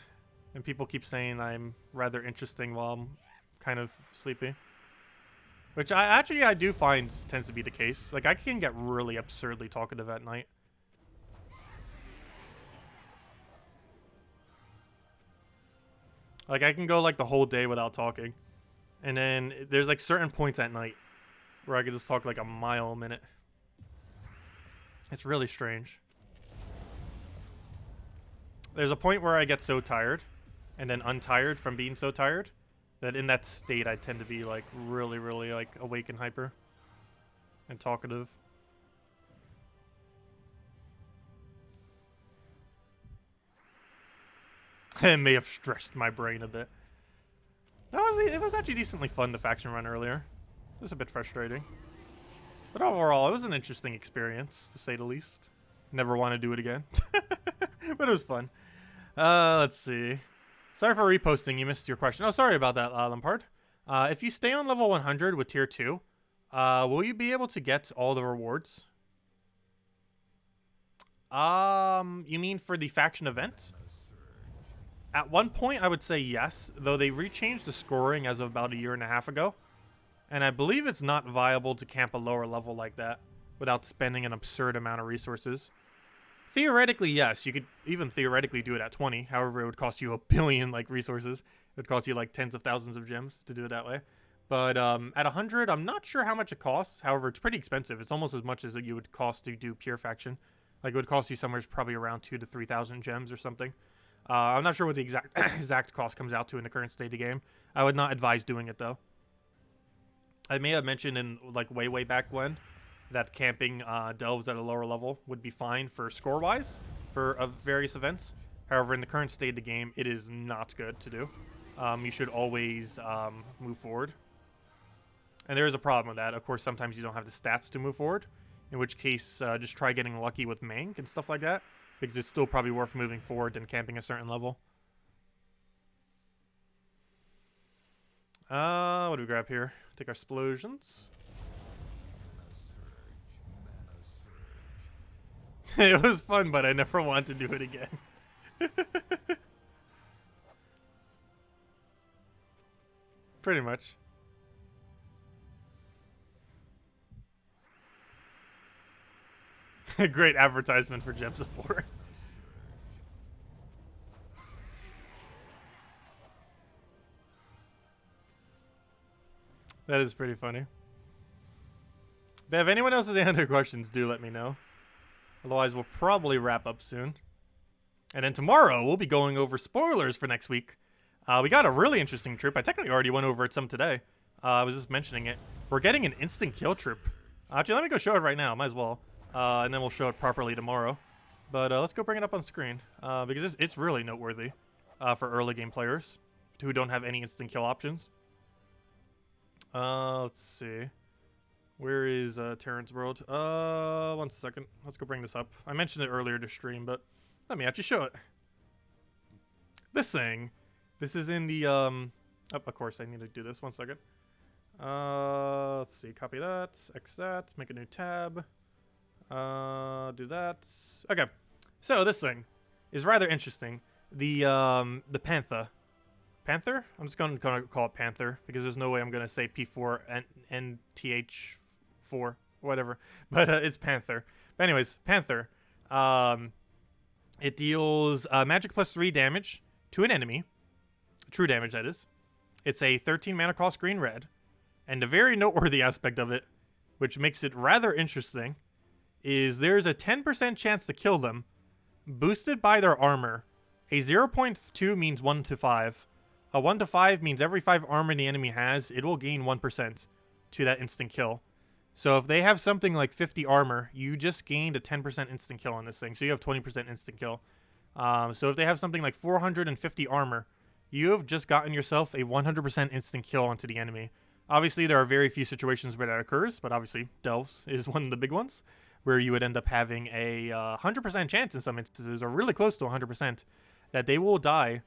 And people keep saying I'm rather interesting while I'm kind of sleepy. Which I do find tends to be the case. Like, I can get really absurdly talkative at night. Like, I can go, like, the whole day without talking. And then there's, like, certain points at night where I can just talk, like, a mile a minute. It's really strange. There's a point where I get so tired, and then untired from being so tired, that in that state I tend to be, like, really, really, like, awake and hyper. And talkative. It may have stressed my brain a bit. It was actually decently fun, the faction run earlier. It was a bit frustrating. But overall, it was an interesting experience, to say the least. Never want to do it again. But it was fun. Let's see. Sorry for reposting, you missed your question. Oh, sorry about that, Lampard. If you stay on level 100 with tier 2, will you be able to get all the rewards? You mean for the faction event? At one point, I would say yes, though they rechanged the scoring as of about a year and a half ago. And I believe it's not viable to camp a lower level like that without spending an absurd amount of resources. Theoretically, yes, you could even theoretically do it at 20. However, it would cost you a billion, like, resources. It would cost you, like, tens of thousands of gems to do it that way. But at 100, I'm not sure how much it costs. However, it's pretty expensive. It's almost as much as you would cost to do pure faction. Like, it would cost you somewhere probably around 2,000 to 3,000 gems or something. I'm not sure what the exact cost comes out to in the current state of the game. I would not advise doing it, though. I may have mentioned in, like, way back when that camping delves at a lower level would be fine for score-wise for various events. However, in the current state of the game, it is not good to do. You should always move forward. And there is a problem with that. Of course, sometimes you don't have the stats to move forward, in which case just try getting lucky with Mank and stuff like that, because it's still probably worth moving forward than camping a certain level. What do we grab here? Take our explosions. It was fun, but I never want to do it again. Pretty much. Great advertisement for Gems of War. That is pretty funny. But if anyone else has any other questions, do let me know. Otherwise, we'll probably wrap up soon. And then tomorrow, we'll be going over spoilers for next week. We got a really interesting troop. I technically already went over it some today. I was just mentioning it. We're getting an instant kill troop. Actually, let me go show it right now. Might as well. And then we'll show it properly tomorrow. But let's go bring it up on screen. Because it's really noteworthy for early game players who don't have any instant kill options. Let's see. Where is Terrence World? 1 second. Let's go bring this up. I mentioned it earlier to stream, but let me actually show it. This thing. This is in the, oh, of course, I need to do this. 1 second. Let's see. Copy that. X that. Make a new tab. Do that. Okay. So this thing is rather interesting. The Panther. Panther? I'm just going to call it Panther because there's no way I'm going to say P4 and TH4, whatever. But it's Panther. But anyways, Panther. It deals magic plus 3 damage to an enemy. True damage, that is. It's a 13 mana cost green-red. And a very noteworthy aspect of it, which makes it rather interesting, is there's a 10% chance to kill them, boosted by their armor. A 0.2 means 1 to 5. A 1 to 5 means every 5 armor the enemy has, it will gain 1% to that instant kill. So if they have something like 50 armor, you just gained a 10% instant kill on this thing. So you have 20% instant kill. So if they have something like 450 armor, you have just gotten yourself a 100% instant kill onto the enemy. Obviously, there are very few situations where that occurs, but obviously, Delves is one of the big ones, where you would end up having a 100% chance in some instances, or really close to 100%, that they will die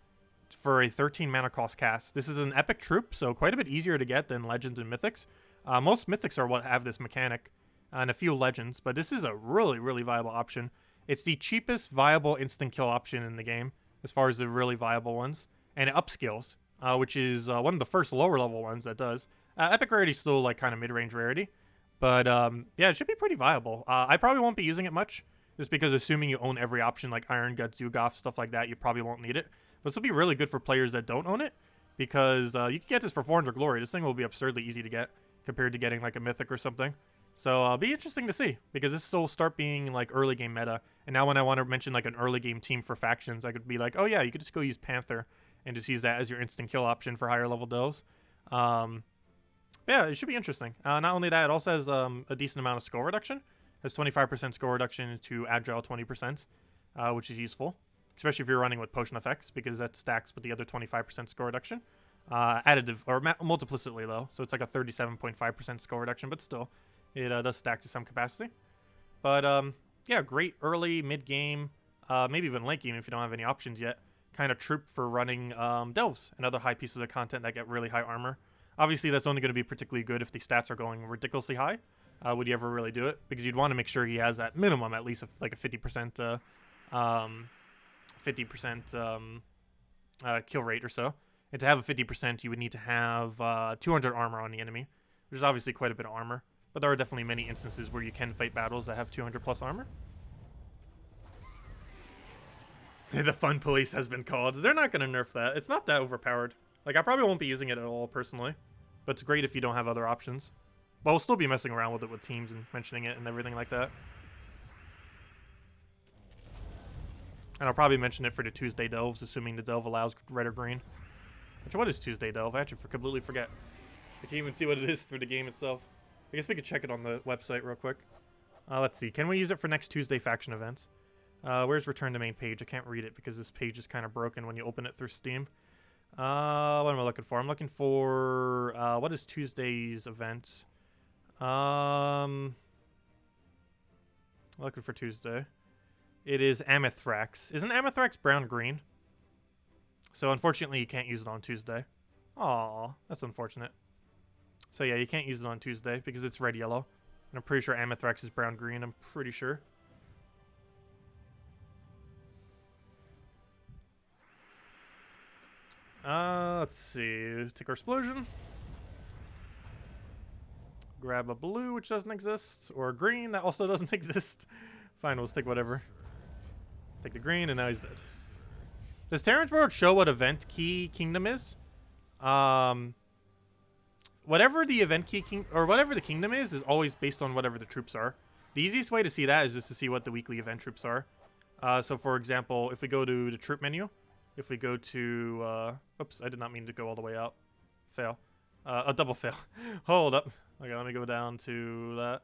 for a 13 mana cost cast. This is an epic troop, so quite a bit easier to get than Legends and Mythics. Most Mythics are what have this mechanic, and a few Legends, but this is a really, really viable option. It's the cheapest viable instant kill option in the game, as far as the really viable ones, and it upskills, which is one of the first lower level ones that does. Epic rarity is still like kind of mid-range rarity, but yeah, it should be pretty viable. I probably won't be using it much, just because assuming you own every option like Iron Gut, Zugoff, stuff like that, you probably won't need it. But this will be really good for players that don't own it, because you can get this for 400 glory. This thing will be absurdly easy to get compared to getting like a Mythic or something. So it'll be interesting to see, because this will start being like early game meta. And now when I want to mention like an early game team for factions, I could be like, oh yeah, you could just go use Panther and just use that as your instant kill option for higher level delves. Yeah, it should be interesting. Not only that, it also has a decent amount of score reduction. It has 25% score reduction to Agile 20%, which is useful, especially if you're running with potion effects, because that stacks with the other 25% score reduction. Additive, or multiplicitly though, so it's like a 37.5% score reduction, but still, it does stack to some capacity. But yeah, great early, mid-game, maybe even late game if you don't have any options yet, kind of troop for running delves and other high pieces of content that get really high armor. Obviously, that's only going to be particularly good if the stats are going ridiculously high. would you ever really do it, because you'd want to make sure he has that minimum at least like a 50% 50% kill rate or so. And to have a 50%, you would need to have 200 armor on the enemy, which is obviously quite a bit of armor. But there are definitely many instances where you can fight battles that have 200 plus armor. The fun police has been called. They're not going to nerf that. It's not that overpowered. Like, I probably won't be using it at all personally, but it's great if you don't have other options. But we'll still be messing around with it with teams and mentioning it and everything like that. And I'll probably mention it for the Tuesday delves, assuming the delve allows red or green. Which, what is Tuesday delve? I actually completely forget. I can't even see what it is through the game itself. I guess we could check it on the website real quick. Let's see. Can we use it for next Tuesday faction events? Where's return to main page? I can't read it because this page is kind of broken when you open it through Steam. What am I looking for? I'm looking for, what is Tuesday's event? I'm looking for Tuesday. It is Amethrax. Isn't Amethrax brown-green? So unfortunately you can't use it on Tuesday. Aw, that's unfortunate. So yeah, you can't use it on Tuesday because it's red-yellow. And I'm pretty sure Amethrax is brown-green, I'm pretty sure. Let's see. Take our explosion. Grab a blue, which doesn't exist. Or a green, that also doesn't exist. Fine, we'll take whatever. Take the green, and now he's dead. Does RimWorld show what event key kingdom is? Whatever the event key or whatever the kingdom is always based on whatever the troops are. The easiest way to see that is just to see what the weekly event troops are. So for example, if we go to the troop menu, if we go to, oops, I did not mean to go all the way out. Fail. A double fail. Hold up. Okay, let me go down to that.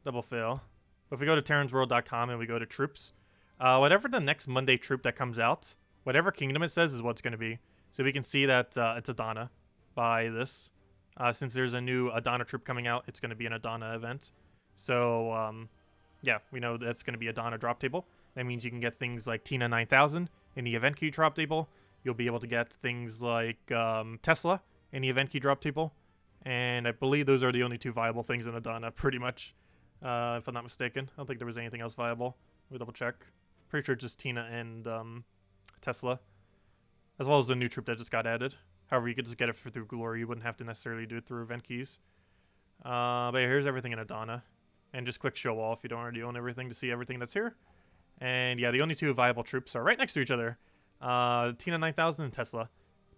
Double fail. If we go to terransworld.com and we go to troops, whatever the next Monday troop that comes out, whatever kingdom it says is what it's going to be. So we can see that it's Adana by this. Since there's a new Adana troop coming out, it's going to be an Adana event. So, yeah, we know that's going to be Adana drop table. That means you can get things like Tina 9000 in the event key drop table. You'll be able to get things like Tesla in the event key drop table. And I believe those are the only two viable things in Adana, pretty much. If I'm not mistaken. I don't think there was anything else viable. We'll double check. Pretty sure just Tina and Tesla. As well as the new troop that just got added. However, you could just get it through Glory. You wouldn't have to necessarily do it through event keys. But yeah, here's everything in Adana. And just click show all if you don't already own everything to see everything that's here. And yeah, the only two viable troops are right next to each other. Tina 9000 and Tesla.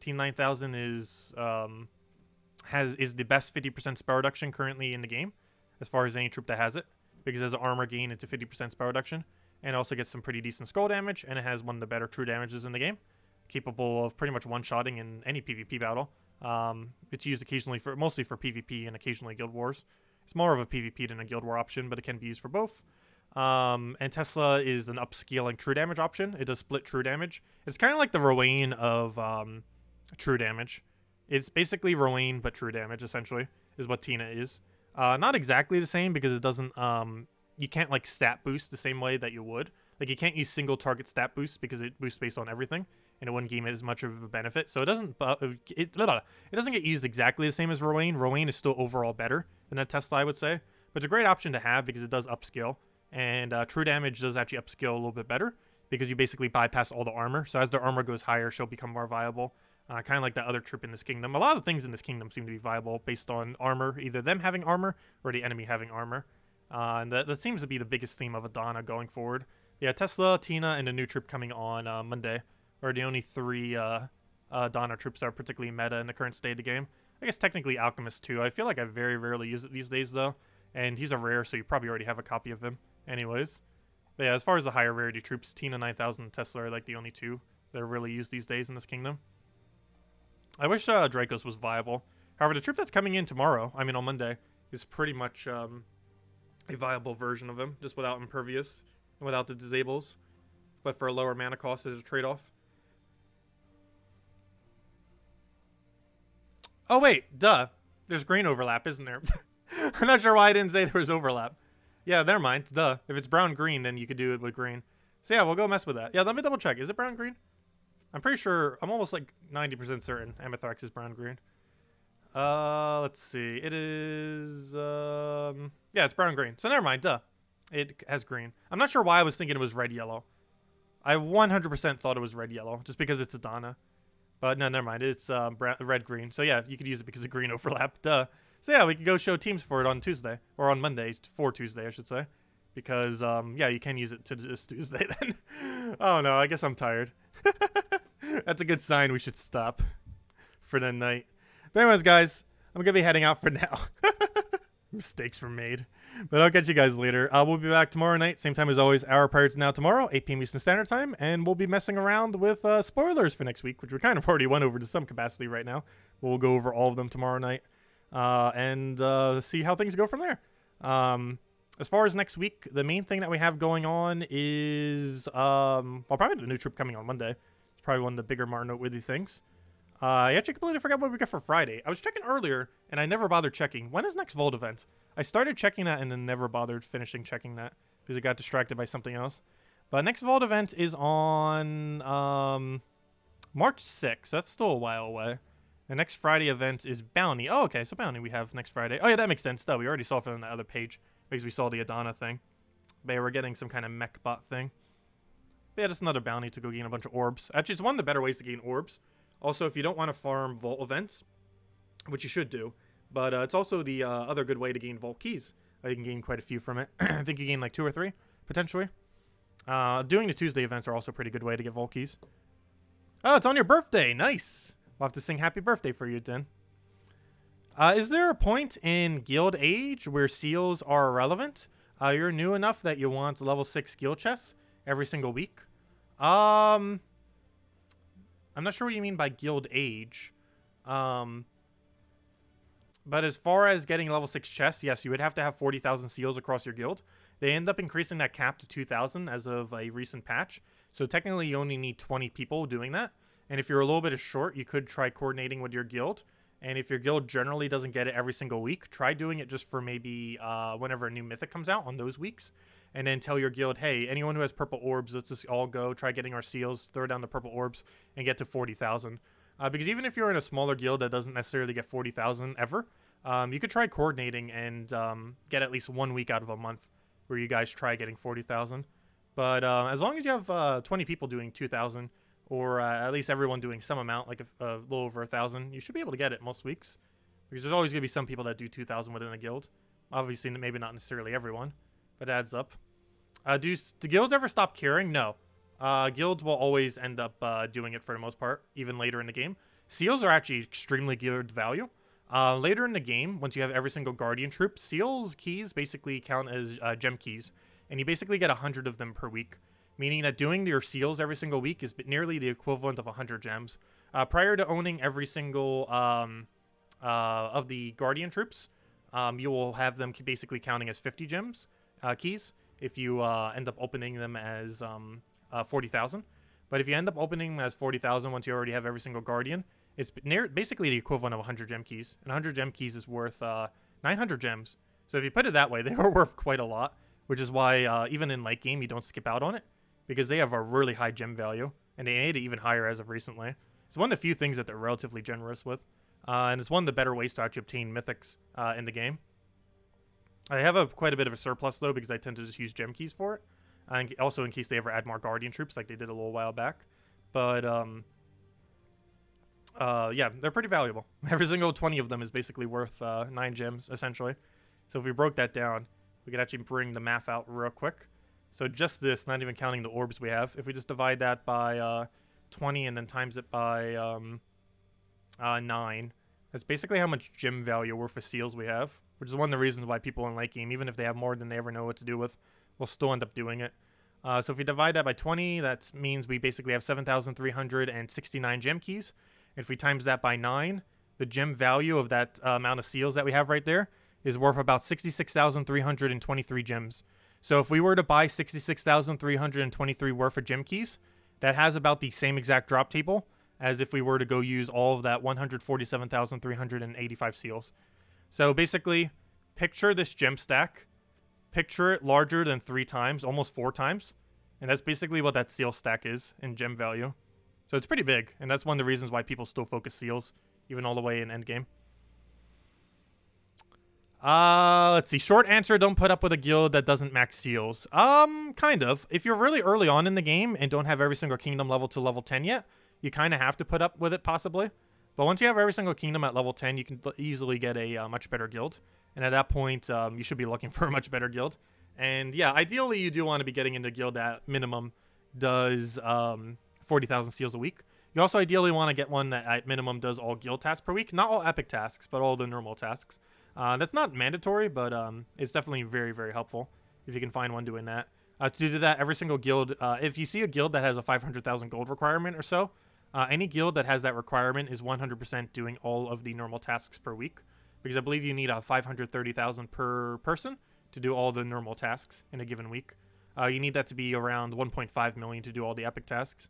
Tina 9000 is the best 50% spell reduction currently in the game, as far as any troop that has it, because it has an armor gain into 50% spell reduction, and it also gets some pretty decent skull damage, and it has one of the better true damages in the game, capable of pretty much one-shotting in any PvP battle. It's used occasionally mostly for PvP and occasionally Guild Wars. It's more of a PvP than a Guild War option, but it can be used for both. And Tesla is an upscaling true damage option. It does split true damage. It's kind of like the Rowan of true damage. It's basically Rowan, but true damage, essentially, is what Tina is. Not exactly the same, because it doesn't, you can't, like, stat boost the same way that you would. Like, you can't use single target stat boost, because it boosts based on everything, and it wouldn't give it as much of a benefit. So it doesn't, it doesn't get used exactly the same as Rowan. Rowan is still overall better than a Tesla, I would say. But it's a great option to have, because it does upscale. And true damage does actually upscale a little bit better, because you basically bypass all the armor. So as the armor goes higher, she'll become more viable. Kind of like that other troop in this kingdom. A lot of things in this kingdom seem to be viable based on armor, either them having armor or the enemy having armor. And that seems to be the biggest theme of Adana going forward. Yeah, Tesla, Tina, and a new troop coming on Monday are the only three Adana troops that are particularly meta in the current state of the game. I guess technically Alchemist too. I feel like I very rarely use it these days though. And he's a rare, so you probably already have a copy of him anyways. But yeah, as far as the higher rarity troops, Tina 9000 and Tesla are like the only two that are really used these days in this kingdom. I wish Dracos was viable. However, the troop that's coming in tomorrow, I mean on Monday, is pretty much a viable version of him, just without Impervious and without the disables, but for a lower mana cost as a trade-off. Oh wait, duh. There's green overlap, isn't there? I'm not sure why I didn't say there was overlap. Yeah, never mind. Duh. If it's brown-green, then you could do it with green. So yeah, we'll go mess with that. Yeah, let me double check. Is it brown-green? I'm pretty sure, I'm almost like 90% certain Amethrax is brown-green. Let's see. It is, yeah, it's brown green. So never mind, duh. It has green. I'm not sure why I was thinking it was red yellow. I 100% thought it was red yellow, just because it's a Donna. But no, never mind. It's red green. So yeah, you could use it because of green overlap. Duh. So yeah, we could go show teams for it on Tuesday, or on Monday, for Tuesday, I should say, because yeah, you can use it to this Tuesday then. Oh no, I guess I'm tired. That's a good sign. We should stop for the night. But anyways, guys, I'm gonna be heading out for now. Mistakes were made, but I'll catch you guys later. We'll be back tomorrow night, same time as always, hour prior to now tomorrow, 8 p.m. Eastern Standard Time, and we'll be messing around with spoilers for next week, which we kind of already went over to some capacity right now. We'll go over all of them tomorrow night, and see how things go from there. As far as next week, the main thing that we have going on is, well, probably the new troop coming on Monday. It's probably one of the bigger, more noteworthy things. I actually completely forgot what we got for Friday. I was checking earlier, and I never bothered checking. When is next Vault event? I started checking that and then never bothered finishing checking that because I got distracted by something else. But next Vault event is on March 6th. That's still a while away. The next Friday event is Bounty. Oh, okay, so Bounty we have next Friday. Oh, yeah, that makes sense. Though we already saw it on the other page because we saw the Adana thing. But yeah, we're getting some kind of mech bot thing. But yeah, just another Bounty to go gain a bunch of orbs. Actually, it's one of the better ways to gain orbs. Also, if you don't want to farm Vault events, which you should do, but it's also the other good way to gain Vault keys. You can gain quite a few from it. I think you gain like 2 or 3, potentially. Doing the Tuesday events are also a pretty good way to get Vault keys. Oh, it's on your birthday. Nice. We'll have to sing happy birthday for you, then. Is there a point in Guild Age where seals are irrelevant? You're new enough that you want level 6 guild chests every single week. I'm not sure what you mean by Guild Age. But as far as getting level 6 chests, yes, you would have to have 40,000 seals across your guild. They end up increasing that cap to 2,000 as of a recent patch. So technically you only need 20 people doing that. And if you're a little bit short, you could try coordinating with your guild. And if your guild generally doesn't get it every single week, try doing it just for maybe whenever a new mythic comes out on those weeks. And then tell your guild, hey, anyone who has purple orbs, let's just all go try getting our seals, throw down the purple orbs, and get to 40,000. Because even if you're in a smaller guild that doesn't necessarily get 40,000 ever, you could try coordinating and get at least 1 week out of a month where you guys try getting 40,000. But as long as you have 20 people doing 2,000, or at least everyone doing some amount, like a little over 1,000, you should be able to get it most weeks. Because there's always going to be some people that do 2,000 within a guild. Obviously, maybe not necessarily everyone, but it adds up. Do guilds ever stop caring? No. Guilds will always end up doing it for the most part, even later in the game. Seals are actually extremely good value. Later in the game, once you have every single Guardian troop, Seals keys basically count as gem keys. And you basically get 100 of them per week. Meaning that doing your Seals every single week is nearly the equivalent of 100 gems. Prior to owning every single of the Guardian troops, you will have them basically counting as 50 gems keys if you end up opening them as 40,000. But if you end up opening them as 40,000 once you already have every single Guardian, it's basically the equivalent of 100 gem keys. And 100 gem keys is worth 900 gems. So if you put it that way, they are worth quite a lot, which is why even in late game, you don't skip out on it, because they have a really high gem value, and they made it even higher as of recently. It's one of the few things that they're relatively generous with, and it's one of the better ways to actually obtain mythics in the game. I have quite a bit of a surplus, though, because I tend to just use gem keys for it, and also in case they ever add more Guardian troops like they did a little while back. But, yeah, they're pretty valuable. Every single 20 of them is basically worth 9 gems, essentially. So if we broke that down, we could actually bring the math out real quick. So just this, not even counting the orbs we have, if we just divide that by 20 and then times it by 9, that's basically how much gem value worth of seals we have, which is one of the reasons why people in late game, even if they have more than they ever know what to do with, will still end up doing it. So if we divide that by 20, that means we basically have 7,369 gem keys. If we times that by 9, the gem value of that amount of seals that we have right there is worth about 66,323 gems. So if we were to buy 66,323 worth of gem keys, that has about the same exact drop table as if we were to go use all of that 147,385 seals. So basically, picture this gem stack. Picture it larger than 3 times, almost 4 times. And that's basically what that seal stack is in gem value. So it's pretty big, and that's one of the reasons why people still focus seals, even all the way in endgame. Let's see. Short answer, don't put up with a guild that doesn't max seals. Kind of. If you're really early on in the game and don't have every single kingdom level to level 10 yet, you kind of have to put up with it, possibly. But once you have every single kingdom at level 10, you can easily get a much better guild. And at that point, you should be looking for a much better guild. And yeah, ideally, you do want to be getting into a guild that minimum does 40,000 seals a week. You also ideally want to get one that at minimum does all guild tasks per week. Not all epic tasks, but all the normal tasks. That's not mandatory, but it's definitely very, very helpful if you can find one doing that. To do that, every single guild, if you see a guild that has a 500,000 gold requirement or so, any guild that has that requirement is 100% doing all of the normal tasks per week, because I believe you need 530,000 per person to do all the normal tasks in a given week. You need that to be around 1.5 million to do all the epic tasks.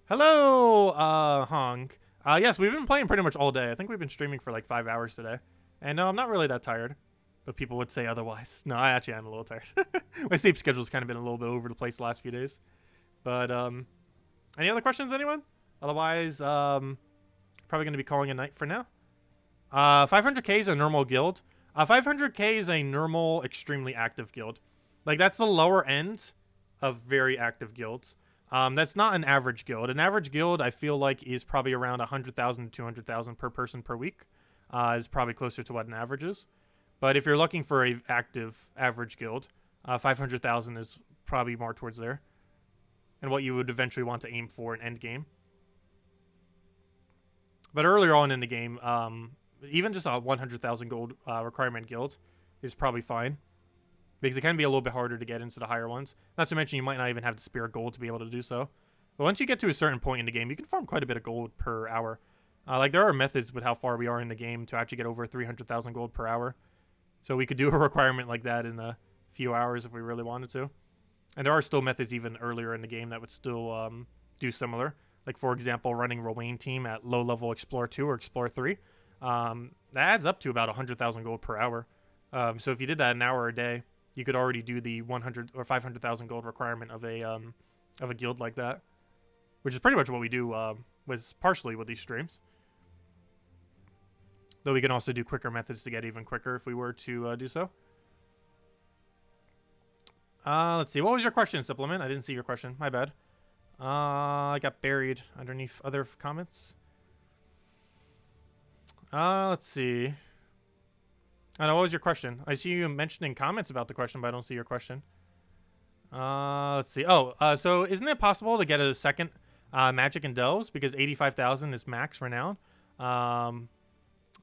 Hello, Hong. Yes, we've been playing pretty much all day. I think we've been streaming for like 5 hours today. And no, I'm not really that tired. But people would say otherwise. No, I actually am a little tired. My sleep schedule's kind of been a little bit over the place the last few days. But, any other questions, anyone? Otherwise, probably going to be calling a night for now. 500k is a normal guild. 500k is a normal, extremely active guild. Like, that's the lower end of very active guilds. That's not an average guild. An average guild, I feel like, is probably around 100,000 to 200,000 per person per week. Is probably closer to what an average is. But if you're looking for a active average guild, 500,000 is probably more towards there. And what you would eventually want to aim for in end game. But earlier on in the game, even just a 100,000 gold requirement guild is probably fine. Because it can be a little bit harder to get into the higher ones. Not to mention you might not even have the spirit gold to be able to do so. But once you get to a certain point in the game, you can farm quite a bit of gold per hour. Like, there are methods with how far we are in the game to actually get over 300,000 gold per hour. So we could do a requirement like that in a few hours if we really wanted to. And there are still methods even earlier in the game that would still do similar. Like, for example, running Rowain team at low-level Explorer 2 or Explorer 3. That adds up to about 100,000 gold per hour. So if you did that an hour a day, you could already do the 100 or 500,000 gold requirement of a guild like that. Which is pretty much what we do was partially with these streams. Though we can also do quicker methods to get even quicker if we were to do so. Let's see. What was your question, Supplement? I didn't see your question. My bad. I got buried underneath other comments. Let's see. I know, what was your question? I see you mentioning comments about the question, but I don't see your question. Let's see. Oh, so isn't it possible to get a second magic in delves? Because 85,000 is max renown.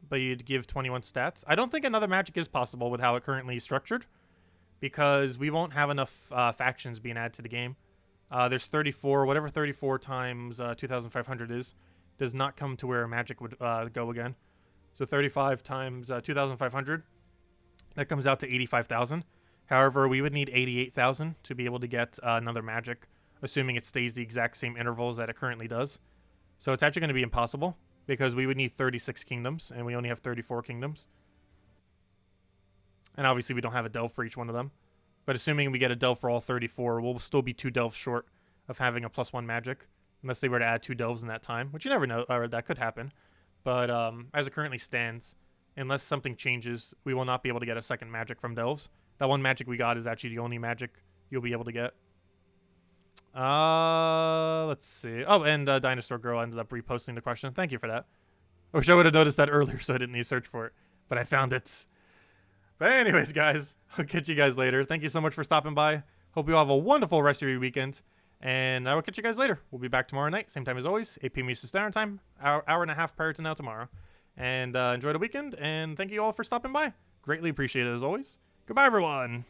But you'd give 21 stats. I don't think another magic is possible with how it currently is structured. Because we won't have enough factions being added to the game. There's 34, whatever 34 times 2,500 is, does not come to where magic would go again. So 35 times 2,500, that comes out to 85,000. However, we would need 88,000 to be able to get another magic, assuming it stays the exact same intervals that it currently does. So it's actually going to be impossible, because we would need 36 kingdoms, and we only have 34 kingdoms. And obviously we don't have a delve for each one of them. But assuming we get a delve for all 34, we'll still be 2 delves short of having a +1 magic. Unless they were to add 2 delves in that time, which you never know, or that could happen. But as it currently stands, unless something changes, we will not be able to get a second magic from delves. That one magic we got is actually the only magic you'll be able to get. Let's see. Oh, and Dinosaur Girl ended up reposting the question. Thank you for that. I wish I would have noticed that earlier so I didn't need to search for it. But I found it. But anyways, guys, I'll catch you guys later. Thank you so much for stopping by. Hope you all have a wonderful rest of your weekend. And I will catch you guys later. We'll be back tomorrow night, same time as always, 8 p.m. Eastern Standard Time, hour and a half prior to now tomorrow. And enjoy the weekend, and thank you all for stopping by. Greatly appreciate it as always. Goodbye, everyone.